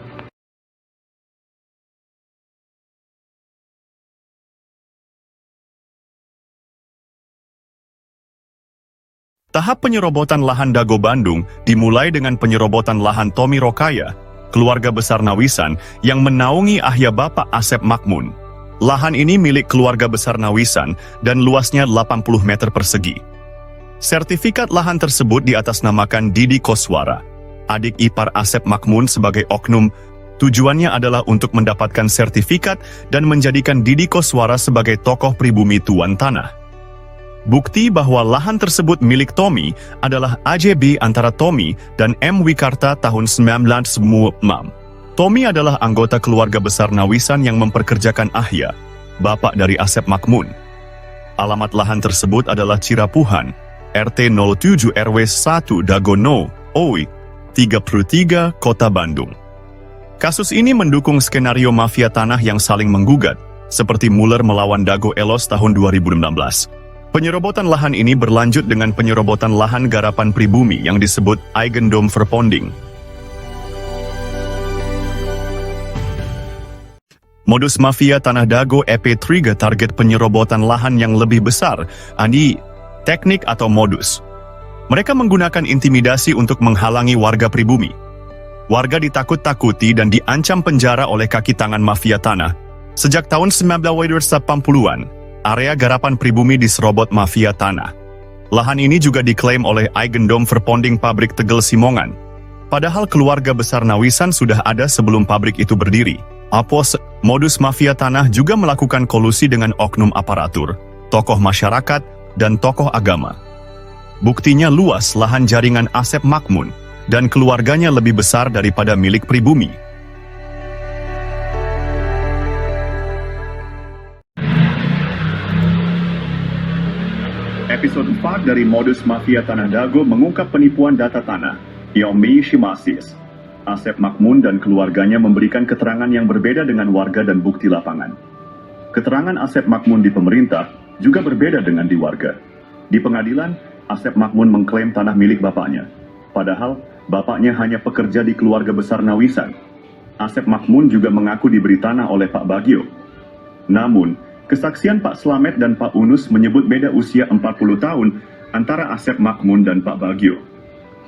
Tahap penyerobotan lahan Dago Bandung dimulai dengan penyerobotan lahan Tommy Rokaya, keluarga besar Nawisan yang menaungi ayah Bapak Asep Makmun. Lahan ini milik keluarga besar Nawisan dan luasnya 80 meter persegi. Sertifikat lahan tersebut diatasnamakan Didi Koswara, adik ipar Asep Makmun sebagai oknum Tujuannya adalah untuk mendapatkan sertifikat dan menjadikan Didi Koswara sebagai tokoh pribumi tuan tanah. Bukti bahwa lahan tersebut milik Tommy adalah AJB antara Tommy dan M. Wikarta tahun 1996. Tommy adalah anggota keluarga besar Nawisan yang memperkerjakan Ahya, bapak dari Asep Makmun. Alamat lahan tersebut adalah Cirapuhan, RT 07 RW 1 Dagono, OI, 33, Kota Bandung. Kasus ini mendukung skenario mafia tanah yang saling menggugat, seperti Muller melawan Dago Elos tahun 2016. Penyerobotan lahan ini berlanjut dengan penyerobotan lahan garapan pribumi yang disebut Eigendom Verponding. Modus mafia tanah Dago EP3 target penyerobotan lahan yang lebih besar, teknik atau modus. Mereka menggunakan intimidasi untuk menghalangi warga pribumi. Warga ditakut-takuti dan diancam penjara oleh kaki tangan mafia tanah. Sejak tahun 1980-an, area garapan pribumi diserobot mafia tanah. Lahan ini juga diklaim oleh Eigendom Verponding pabrik Tegel Simongan. Padahal keluarga besar Nawisan sudah ada sebelum pabrik itu berdiri. Modus mafia tanah juga melakukan kolusi dengan oknum aparatur, tokoh masyarakat, dan tokoh agama. Buktinya luas lahan jaringan Asep Makmun, dan keluarganya lebih besar daripada milik pribumi. Episode 4 dari Modus Mafia Tanah Dago mengungkap penipuan data tanah, Yomi Shimasis. Asep Makmun dan keluarganya memberikan keterangan yang berbeda dengan warga dan bukti lapangan. Keterangan Asep Makmun di pemerintah juga berbeda dengan di warga. Di pengadilan, Asep Makmun mengklaim tanah milik bapaknya. Padahal, bapaknya hanya pekerja di keluarga besar Nawisan. Asep Makmun juga mengaku diberi tanah oleh Pak Bagio. Namun, kesaksian Pak Slamet dan Pak Unus menyebut beda usia 40 tahun antara Asep Makmun dan Pak Bagio.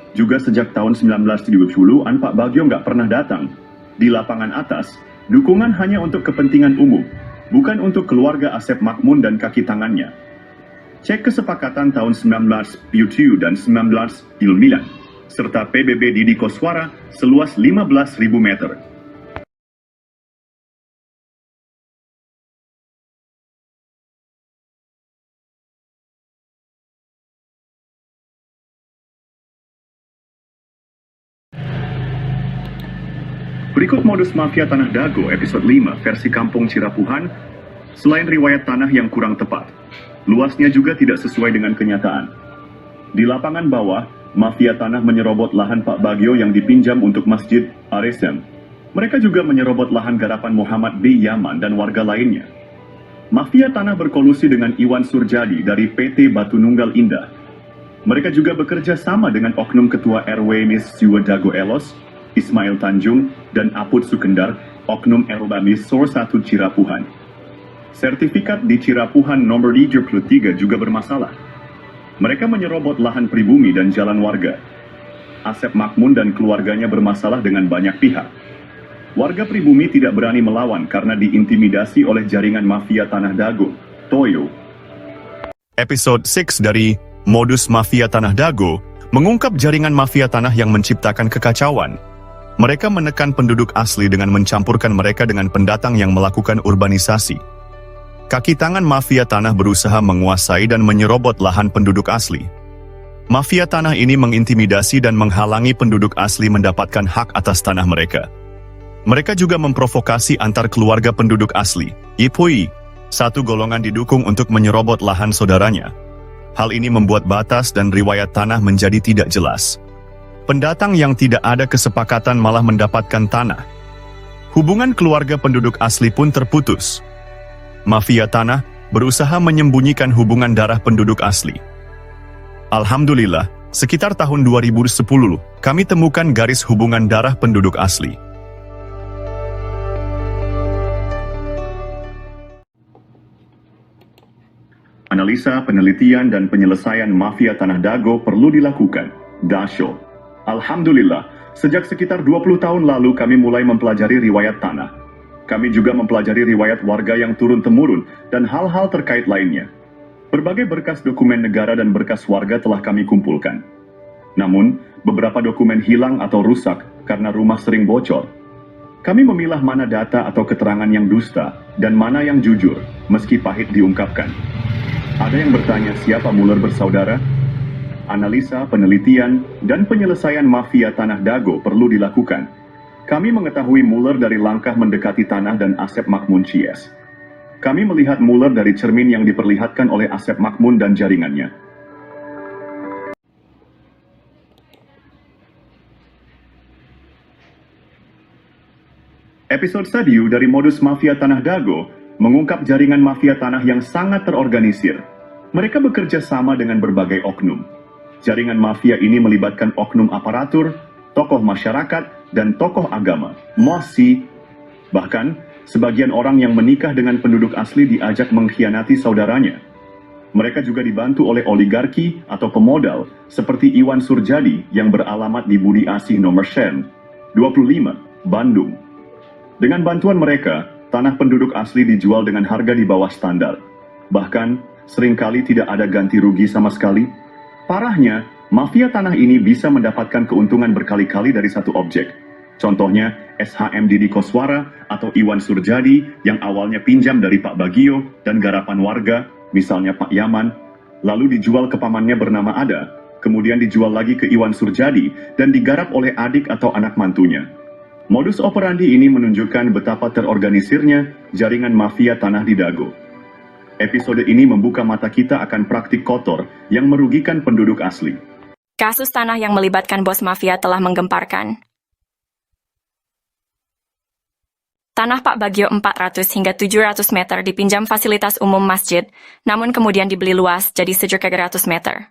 Juga sejak tahun 1970-an Pak Bagio nggak pernah datang. Di lapangan atas, dukungan hanya untuk kepentingan umum, bukan untuk keluarga Asep Makmun dan kaki tangannya. Cek kesepakatan tahun 1972 dan 1999, serta PBB Didi Koswara seluas 15.000 meter. Berikut modus mafia tanah Dago episode 5 versi Kampung Cirapuhan. Selain riwayat tanah yang kurang tepat, luasnya juga tidak sesuai dengan kenyataan. Di lapangan bawah, mafia tanah menyerobot lahan Pak Bagio yang dipinjam untuk Masjid Aresem. Mereka juga menyerobot lahan garapan Muhammad B. Yaman dan warga lainnya. Mafia tanah berkolusi dengan Iwan Surjadi dari PT Batu Nunggal Indah. Mereka juga bekerja sama dengan oknum ketua RW Mis Jiwa Dago Elos, Ismail Tanjung, dan Aput Sukendar, oknum Erobamis Sor 1 Cirapuhan. Sertifikat di Cirapuhan nomor 33 juga bermasalah. Mereka menyerobot lahan pribumi dan jalan warga. Asep Makmun dan keluarganya bermasalah dengan banyak pihak. Warga pribumi tidak berani melawan karena diintimidasi oleh jaringan mafia tanah Dago, Toyo. Episode 6 dari Modus Mafia Tanah Dago mengungkap jaringan mafia tanah yang menciptakan kekacauan. Mereka menekan penduduk asli dengan mencampurkan mereka dengan pendatang yang melakukan urbanisasi. Kaki tangan mafia tanah berusaha menguasai dan menyerobot lahan penduduk asli. Mafia tanah ini mengintimidasi dan menghalangi penduduk asli mendapatkan hak atas tanah mereka. Mereka juga memprovokasi antar keluarga penduduk asli, Ipui, satu golongan didukung untuk menyerobot lahan saudaranya. Hal ini membuat batas dan riwayat tanah menjadi tidak jelas. Pendatang yang tidak ada kesepakatan malah mendapatkan tanah. Hubungan keluarga penduduk asli pun terputus. Mafia tanah berusaha menyembunyikan hubungan darah penduduk asli. Alhamdulillah, sekitar tahun 2010, kami temukan garis hubungan darah penduduk asli. Analisa, penelitian, dan penyelesaian mafia tanah Dago perlu dilakukan. Dasho. Alhamdulillah, sejak sekitar 20 tahun lalu kami mulai mempelajari riwayat tanah. Kami juga mempelajari riwayat warga yang turun-temurun dan hal-hal terkait lainnya. Berbagai berkas dokumen negara dan berkas warga telah kami kumpulkan. Namun, beberapa dokumen hilang atau rusak karena rumah sering bocor. Kami memilah mana data atau keterangan yang dusta dan mana yang jujur, meski pahit diungkapkan. Ada yang bertanya siapa Mueller bersaudara? Analisa, penelitian, dan penyelesaian mafia Tanah Dago perlu dilakukan. Kami mengetahui Mueller dari langkah mendekati tanah dan Asep Makmun CS. Kami melihat Mueller dari cermin yang diperlihatkan oleh Asep Makmun dan jaringannya. Episode Stadiu dari modus mafia Tanah Dago mengungkap jaringan mafia tanah yang sangat terorganisir. Mereka bekerja sama dengan berbagai oknum. Jaringan mafia ini melibatkan oknum aparatur, tokoh masyarakat, dan tokoh agama, mosi. Bahkan, sebagian orang yang menikah dengan penduduk asli diajak mengkhianati saudaranya. Mereka juga dibantu oleh oligarki atau pemodal seperti Iwan Surjadi yang beralamat di Budi Asih nomor Sen, 25, Bandung. Dengan bantuan mereka, tanah penduduk asli dijual dengan harga di bawah standar. Bahkan, seringkali tidak ada ganti rugi sama sekali. Parahnya, mafia tanah ini bisa mendapatkan keuntungan berkali-kali dari satu objek. Contohnya, SHM Didi Koswara atau Iwan Surjadi yang awalnya pinjam dari Pak Bagio dan garapan warga, misalnya Pak Yaman, lalu dijual ke pamannya bernama Ada, kemudian dijual lagi ke Iwan Surjadi dan digarap oleh adik atau anak mantunya. Modus operandi ini menunjukkan betapa terorganisirnya jaringan mafia tanah di Dago. Episode ini membuka mata kita akan praktik kotor yang merugikan penduduk asli. Kasus tanah yang melibatkan bos mafia telah menggemparkan. Tanah Pak Bagio 400 hingga 700 meter dipinjam fasilitas umum masjid, namun kemudian dibeli luas jadi sejuta 100 meter.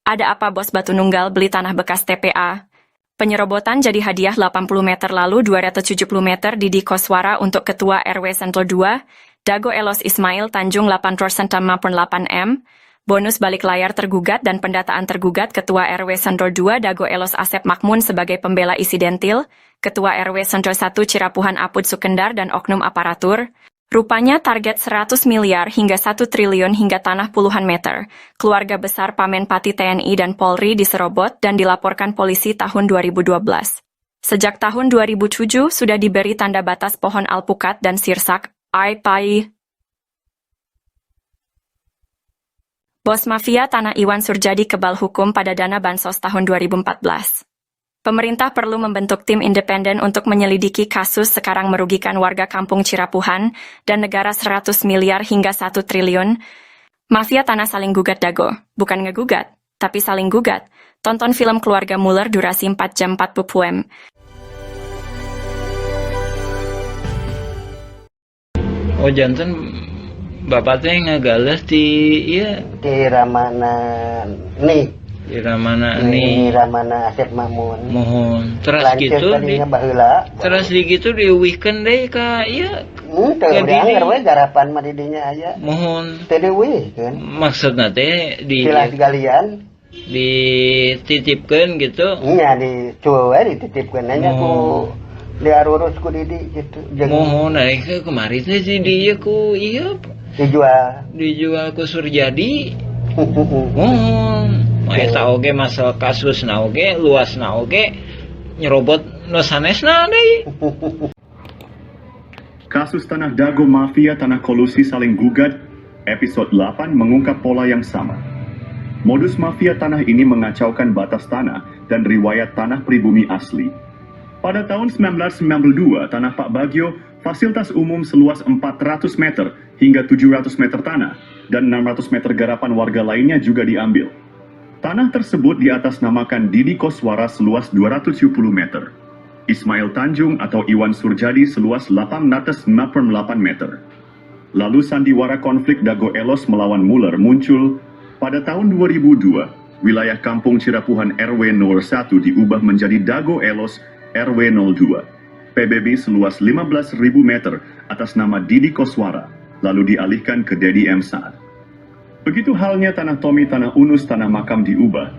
Ada apa bos Batu Nunggal beli tanah bekas TPA? Penyerobotan jadi hadiah 80 meter lalu 270 meter Didi Koswara untuk Ketua RW Sentul 2, Dago Elos Ismail Tanjung 8% 8M, bonus balik layar tergugat dan pendataan tergugat Ketua RW Sentul 2 Dago Elos Asep Makmun sebagai pembela isidentil, Ketua RW Sentul 1 Cirapuhan Apud Sukendar dan oknum aparatur. Rupanya target 100 miliar hingga 1 triliun hingga tanah puluhan meter. Keluarga besar Pamenpati TNI dan Polri diserobot dan dilaporkan polisi tahun 2012. Sejak tahun 2007 sudah diberi tanda batas pohon alpukat dan sirsak, ai-pai. Bos mafia tanah Iwan Surjadi kebal hukum pada dana bansos tahun 2014. Pemerintah perlu membentuk tim independen untuk menyelidiki kasus sekarang merugikan warga kampung Cirapuhan dan negara 100 miliar hingga 1 triliun. Mafia tanah saling gugat Dago, bukan ngegugat, tapi saling gugat. Tonton film Keluarga Mueller durasi 4 jam 40 m. Oh janten bapak teh ngagales di iya Di Ramana nih. di mana nih Ramana Asep Makmun. mohon terus gitu di terus di gitu diuwihkeun deui ka ieu Teu we garapan mah didinya aya. mohon Teu diuwihkeun. maksudna teh di Silas galian dititipkeun gitu. Iya dicuwe we dititipkeun nya ku diarurus ku Didi gitu. Mohon naik kemari teh si dia ku iya dijual ku Surjadi. Mohon eta oge masalah kasus na oge luas na oge nyerobot nu sanesna deui. Kasus Tanah Dago Mafia Tanah Kolusi Saling Gugat, episode 8 mengungkap pola yang sama. Modus mafia tanah ini mengacaukan batas tanah dan riwayat tanah pribumi asli. Pada tahun 1992, tanah Pak Bagio, fasilitas umum seluas 400 meter hingga 700 meter tanah, dan 600 meter garapan warga lainnya juga diambil. Tanah tersebut diatasnamakan Didi Koswara seluas 270 meter. Ismail Tanjung atau Iwan Surjadi seluas 868 meter. Lalu sandiwara konflik Dago Elos melawan Mueller muncul. Pada tahun 2002, wilayah kampung Cirapuhan RW 01 diubah menjadi Dago Elos RW 02. PBB seluas 15.000 meter atas nama Didi Koswara, lalu dialihkan ke Dedi M. Saad. Begitu halnya tanah Tommy, tanah Unus, tanah makam diubah.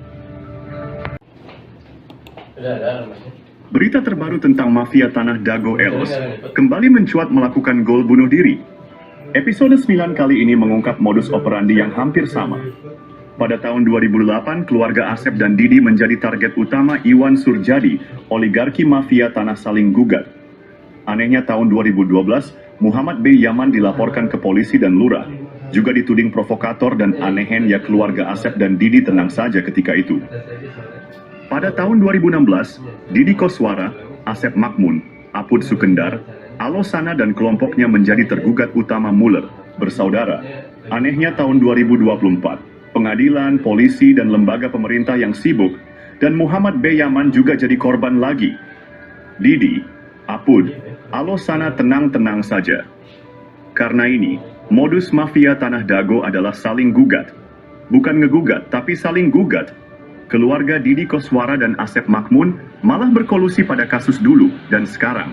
Berita terbaru tentang mafia tanah Dago Elos kembali mencuat melakukan gol bunuh diri. Episode 9 kali ini mengungkap modus operandi yang hampir sama. Pada tahun 2008, keluarga Asep dan Didi menjadi target utama Iwan Surjadi, oligarki mafia tanah saling gugat. Anehnya tahun 2012, Muhammad B. Yaman dilaporkan ke polisi dan lurah. Juga dituding provokator dan anehen ya keluarga Asep dan Didi tenang saja ketika itu. Pada tahun 2016, Didi Koswara, Asep Makmun, Apud Sukendar, Alosana dan kelompoknya menjadi tergugat utama Muller, bersaudara. Anehnya tahun 2024, pengadilan, polisi, dan lembaga pemerintah yang sibuk, dan Muhammad B. Yaman juga jadi korban lagi. Didi, Apud, Alosana tenang-tenang saja. Karena ini, modus mafia Tanah Dago adalah saling gugat. Bukan ngegugat, tapi saling gugat. Keluarga Didi Koswara dan Asep Makmun malah berkolusi pada kasus dulu dan sekarang.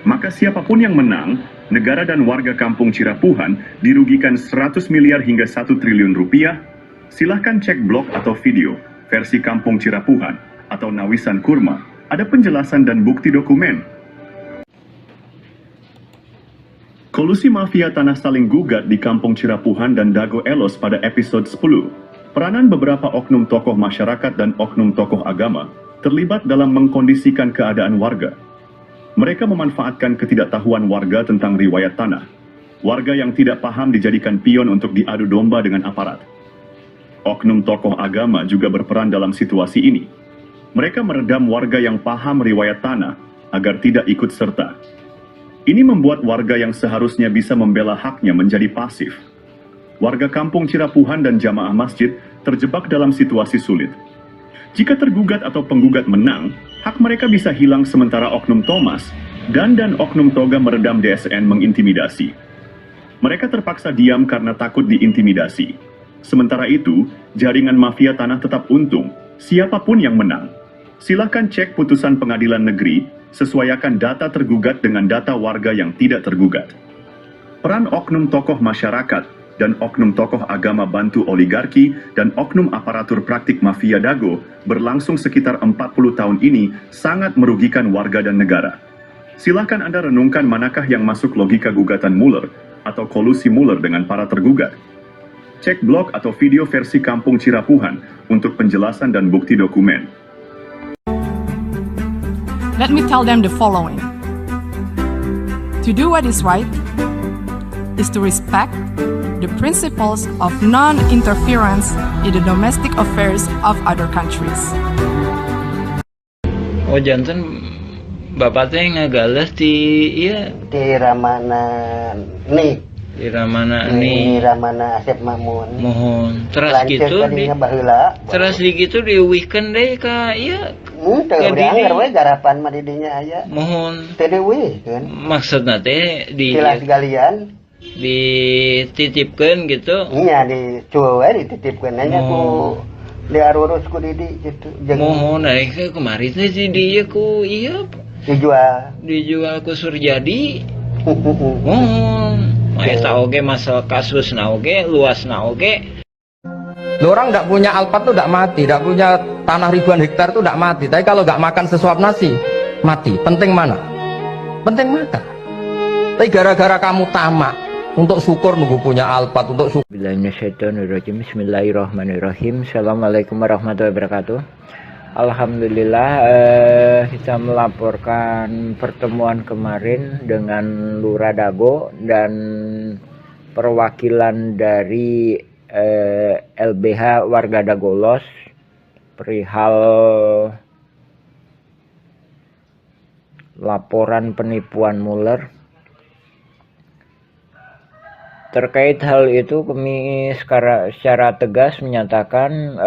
Maka siapapun yang menang, negara dan warga kampung Cirapuhan dirugikan 100 miliar hingga 1 triliun rupiah. Silahkan cek blog atau video versi Kampung Cirapuhan atau Nawisan Kurma. Ada penjelasan dan bukti dokumen. Kolusi mafia tanah saling gugat di Kampung Cirapuhan dan Dago Elos pada episode 10. Peranan beberapa oknum tokoh masyarakat dan oknum tokoh agama terlibat dalam mengkondisikan keadaan warga. Mereka memanfaatkan ketidaktahuan warga tentang riwayat tanah. Warga yang tidak paham dijadikan pion untuk diadu domba dengan aparat. Oknum tokoh agama juga berperan dalam situasi ini. Mereka meredam warga yang paham riwayat tanah agar tidak ikut serta. Ini membuat warga yang seharusnya bisa membela haknya menjadi pasif. Warga kampung Cirapuhan dan jamaah masjid terjebak dalam situasi sulit. Jika tergugat atau penggugat menang, hak mereka bisa hilang sementara oknum Thomas dan oknum Toga meredam DSN mengintimidasi. Mereka terpaksa diam karena takut diintimidasi. Sementara itu, jaringan mafia tanah tetap untung, siapapun yang menang. Silakan cek putusan pengadilan negeri, sesuaikan data tergugat dengan data warga yang tidak tergugat. Peran oknum tokoh masyarakat dan oknum tokoh agama bantu oligarki dan oknum aparatur praktik mafia Dago berlangsung sekitar 40 tahun ini sangat merugikan warga dan negara. Silakan Anda renungkan manakah yang masuk logika gugatan Muller atau kolusi Muller dengan para tergugat. Cek blog atau video versi Kampung Cirapuhan untuk penjelasan dan bukti dokumen. Let me tell them the following. To do what is right is to respect the principles of non-interference in the domestic affairs of other countries. Oh janten bapak teh ngagales di iya di Ramana nih di Ramana nih Ramana Asep Mamun mohon terus gitu di terus di gitu diuwihkeun deui ka ieu teu dianggar we garapan mah di dinya aya mohon teu diuwihkeun maksudna teh di jelas galian dititipkeun gitu iya dicuwe we dititipkeun nya ku diarurus ku Didi gitu mohon aing kemarin teh di dieu ku ieu dijual ku Surjadi mohon eta oge masalah kasusna oge luasna oge. Orang nggak punya alpat tuh nggak mati, nggak punya tanah ribuan hektar tuh nggak mati. Tapi kalau nggak makan sesuap nasi, mati. Penting mana? Penting makan. Tapi gara-gara kamu tamak untuk syukur nunggu punya alpat untuk syukur. Bismillahirrahmanirrahim. Assalamualaikum warahmatullahi wabarakatuh. Alhamdulillah kita melaporkan pertemuan kemarin dengan Lurah Dago dan perwakilan dari LBH warga Dagolos perihal laporan penipuan Muller. Terkait hal itu kami secara tegas menyatakan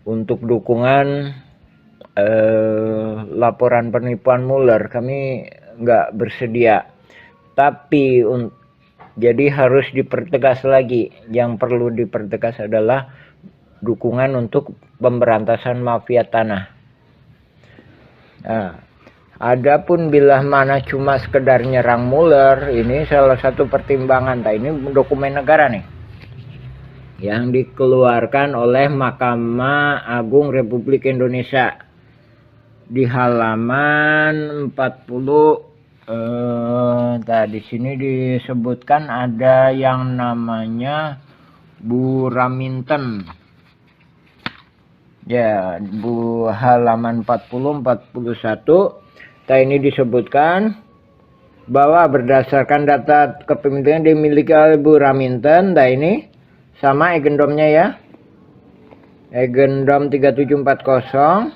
untuk dukungan laporan penipuan Muller kami nggak bersedia, tapi jadi harus dipertegas lagi. Yang perlu dipertegas adalah dukungan untuk pemberantasan mafia tanah. Nah, adapun bila mana cuma sekedar nyerang Muller, ini salah satu pertimbangan. Ini dokumen negara nih yang dikeluarkan oleh Mahkamah Agung Republik Indonesia di halaman 40. Di sini disebutkan ada yang namanya Bu Raminten. Ya, halaman 40-41. Ini disebutkan bahwa berdasarkan data kepemilikan dimiliki oleh Bu Raminten. Ini sama agendumnya ya. Agendum 3740,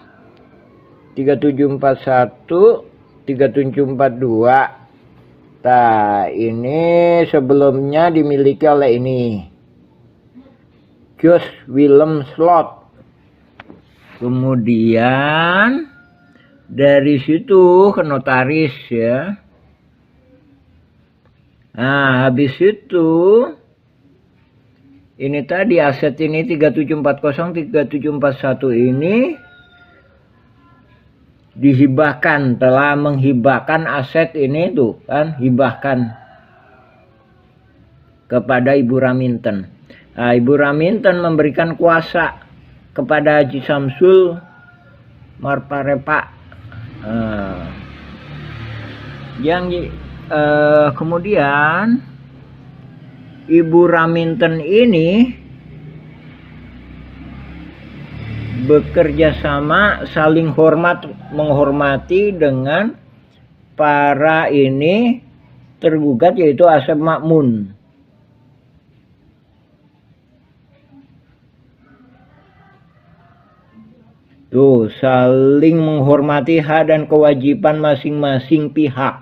3741, 3742. Ini sebelumnya dimiliki oleh ini. Jos Willem Slot. Kemudian dari situ ke notaris ya. Nah, habis itu ini tadi aset ini 3740, 3741 ini dihibahkan, telah menghibahkan aset ini tuh kan, hibahkan kepada Ibu Raminten. Nah, Ibu Raminten memberikan kuasa kepada Haji Samsul Marparepa. Kemudian Ibu Raminten ini bekerja sama, saling menghormati dengan para ini tergugat, yaitu Asep Makmun. Tuh, saling menghormati hak dan kewajiban masing-masing pihak.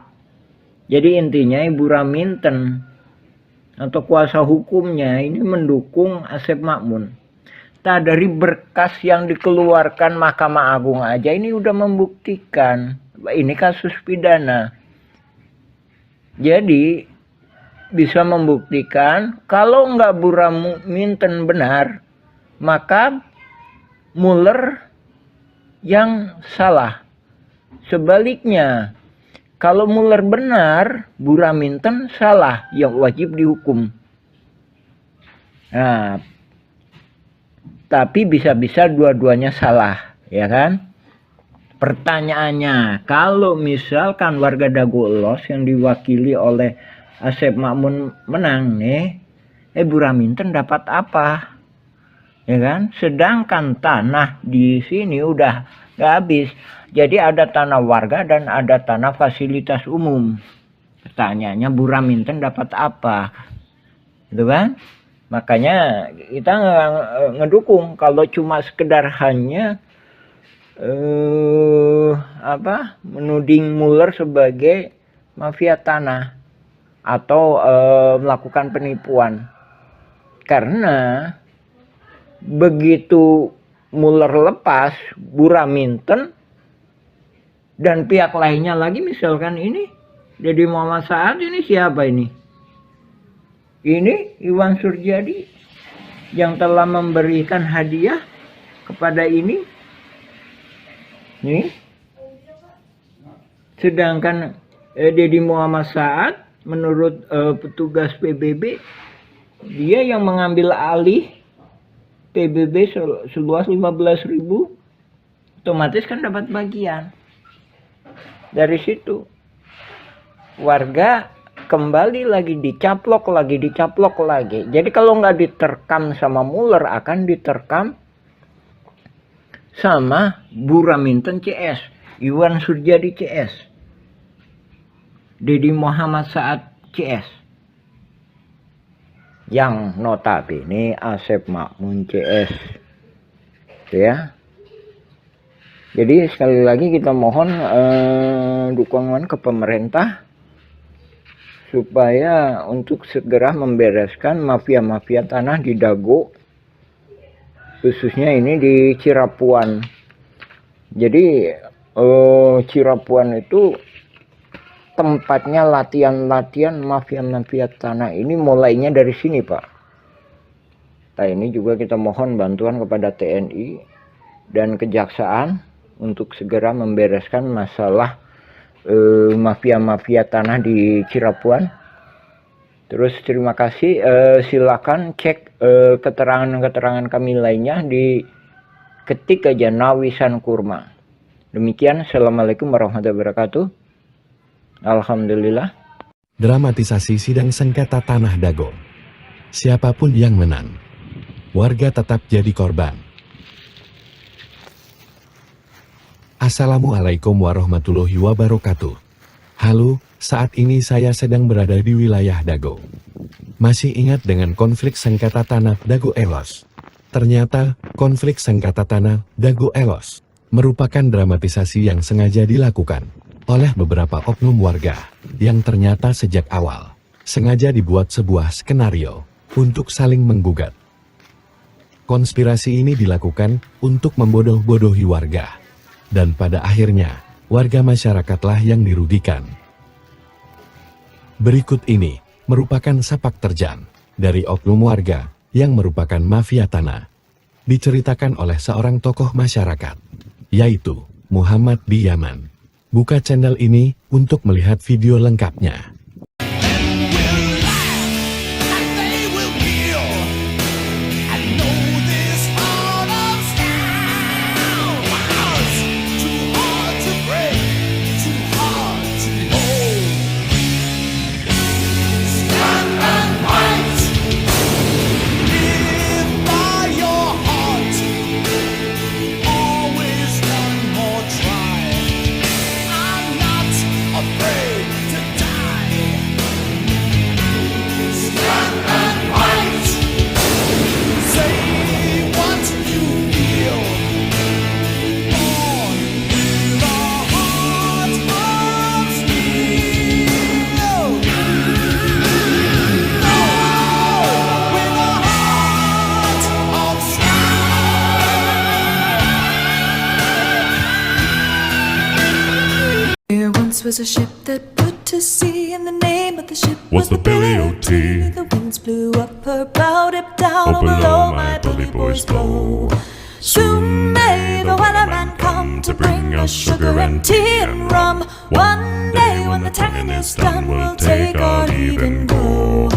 Jadi intinya Ibu Raminten atau kuasa hukumnya ini mendukung Asep Makmun. Dari berkas yang dikeluarkan Mahkamah Agung aja ini udah membuktikan ini kasus pidana. Jadi bisa membuktikan kalau nggak Bu Raminten benar, maka Muller yang salah. Sebaliknya, kalau Muller benar, Bu Raminten salah, yang wajib dihukum. Nah, tapi bisa-bisa dua-duanya salah, ya kan? Pertanyaannya, kalau misalkan warga Dago Elos yang diwakili oleh Asep Makmun menang nih, Bu Raminten dapat apa? Ya kan? Sedangkan tanah di sini udah nggak habis. Jadi ada tanah warga dan ada tanah fasilitas umum. Pertanyaannya Bu Raminten dapat apa? Gitu kan? Makanya kita ngedukung kalau cuma sekedar hanya menuding Muller sebagai mafia tanah atau melakukan penipuan. Karena begitu Muller lepas, Bu Raminten dan pihak lainnya lagi, misalkan ini Deddy Muhammad Saad, ini siapa ini? Ini Iwan Surjadi yang telah memberikan hadiah kepada ini. Nih. Sedangkan Deddy Muhammad Saad menurut petugas PBB, dia yang mengambil alih PBB seluas 15.000, otomatis kan dapat bagian. Dari situ warga kembali lagi dicaplok lagi. Jadi kalau nggak diterkam sama Muller, akan diterkam sama Bu Raminten CS, Iwan Surjadi CS, Deddy Muhammad Saad CS, yang notabene Asep Makmun CS. Ya. Jadi sekali lagi kita mohon dukungan ke pemerintah supaya untuk segera membereskan mafia-mafia tanah di Dago, khususnya ini di Cirapuan. Jadi Cirapuan itu tempatnya latihan mafia-mafia tanah ini mulainya dari sini, Pak. Nah, ini juga kita mohon bantuan kepada TNI dan Kejaksaan untuk segera membereskan masalah mafia-mafia tanah di Cirapuan. Terus terima kasih, silakan cek keterangan-keterangan kami lainnya di ketik aja Nawisan Kurma. Demikian, Assalamualaikum warahmatullahi wabarakatuh. Alhamdulillah. Dramatisasi sidang sengketa tanah Dago. Siapapun yang menang, warga tetap jadi korban. Assalamualaikum warahmatullahi wabarakatuh. Halo, saat ini saya sedang berada di wilayah Dago. Masih ingat dengan konflik sengketa tanah Dago Elos? Ternyata, konflik sengketa tanah Dago Elos merupakan dramatisasi yang sengaja dilakukan oleh beberapa oknum warga yang ternyata sejak awal sengaja dibuat sebuah skenario untuk saling menggugat. Konspirasi ini dilakukan untuk membodoh-bodohi warga, dan pada akhirnya warga masyarakatlah yang dirugikan. Berikut ini merupakan sepak terjang dari oknum warga yang merupakan mafia tanah. Diceritakan oleh seorang tokoh masyarakat, yaitu Muhammad di Yaman. Buka channel ini untuk melihat video lengkapnya. There once was a ship that put to sea, and the name of the ship was the Billy O.T. The winds blew up her bow, dipped down, oh below my bully boys blow. Soon may the weatherman come to bring us sugar and tea and rum. One day when the tonguing is done, we'll take our leave and go.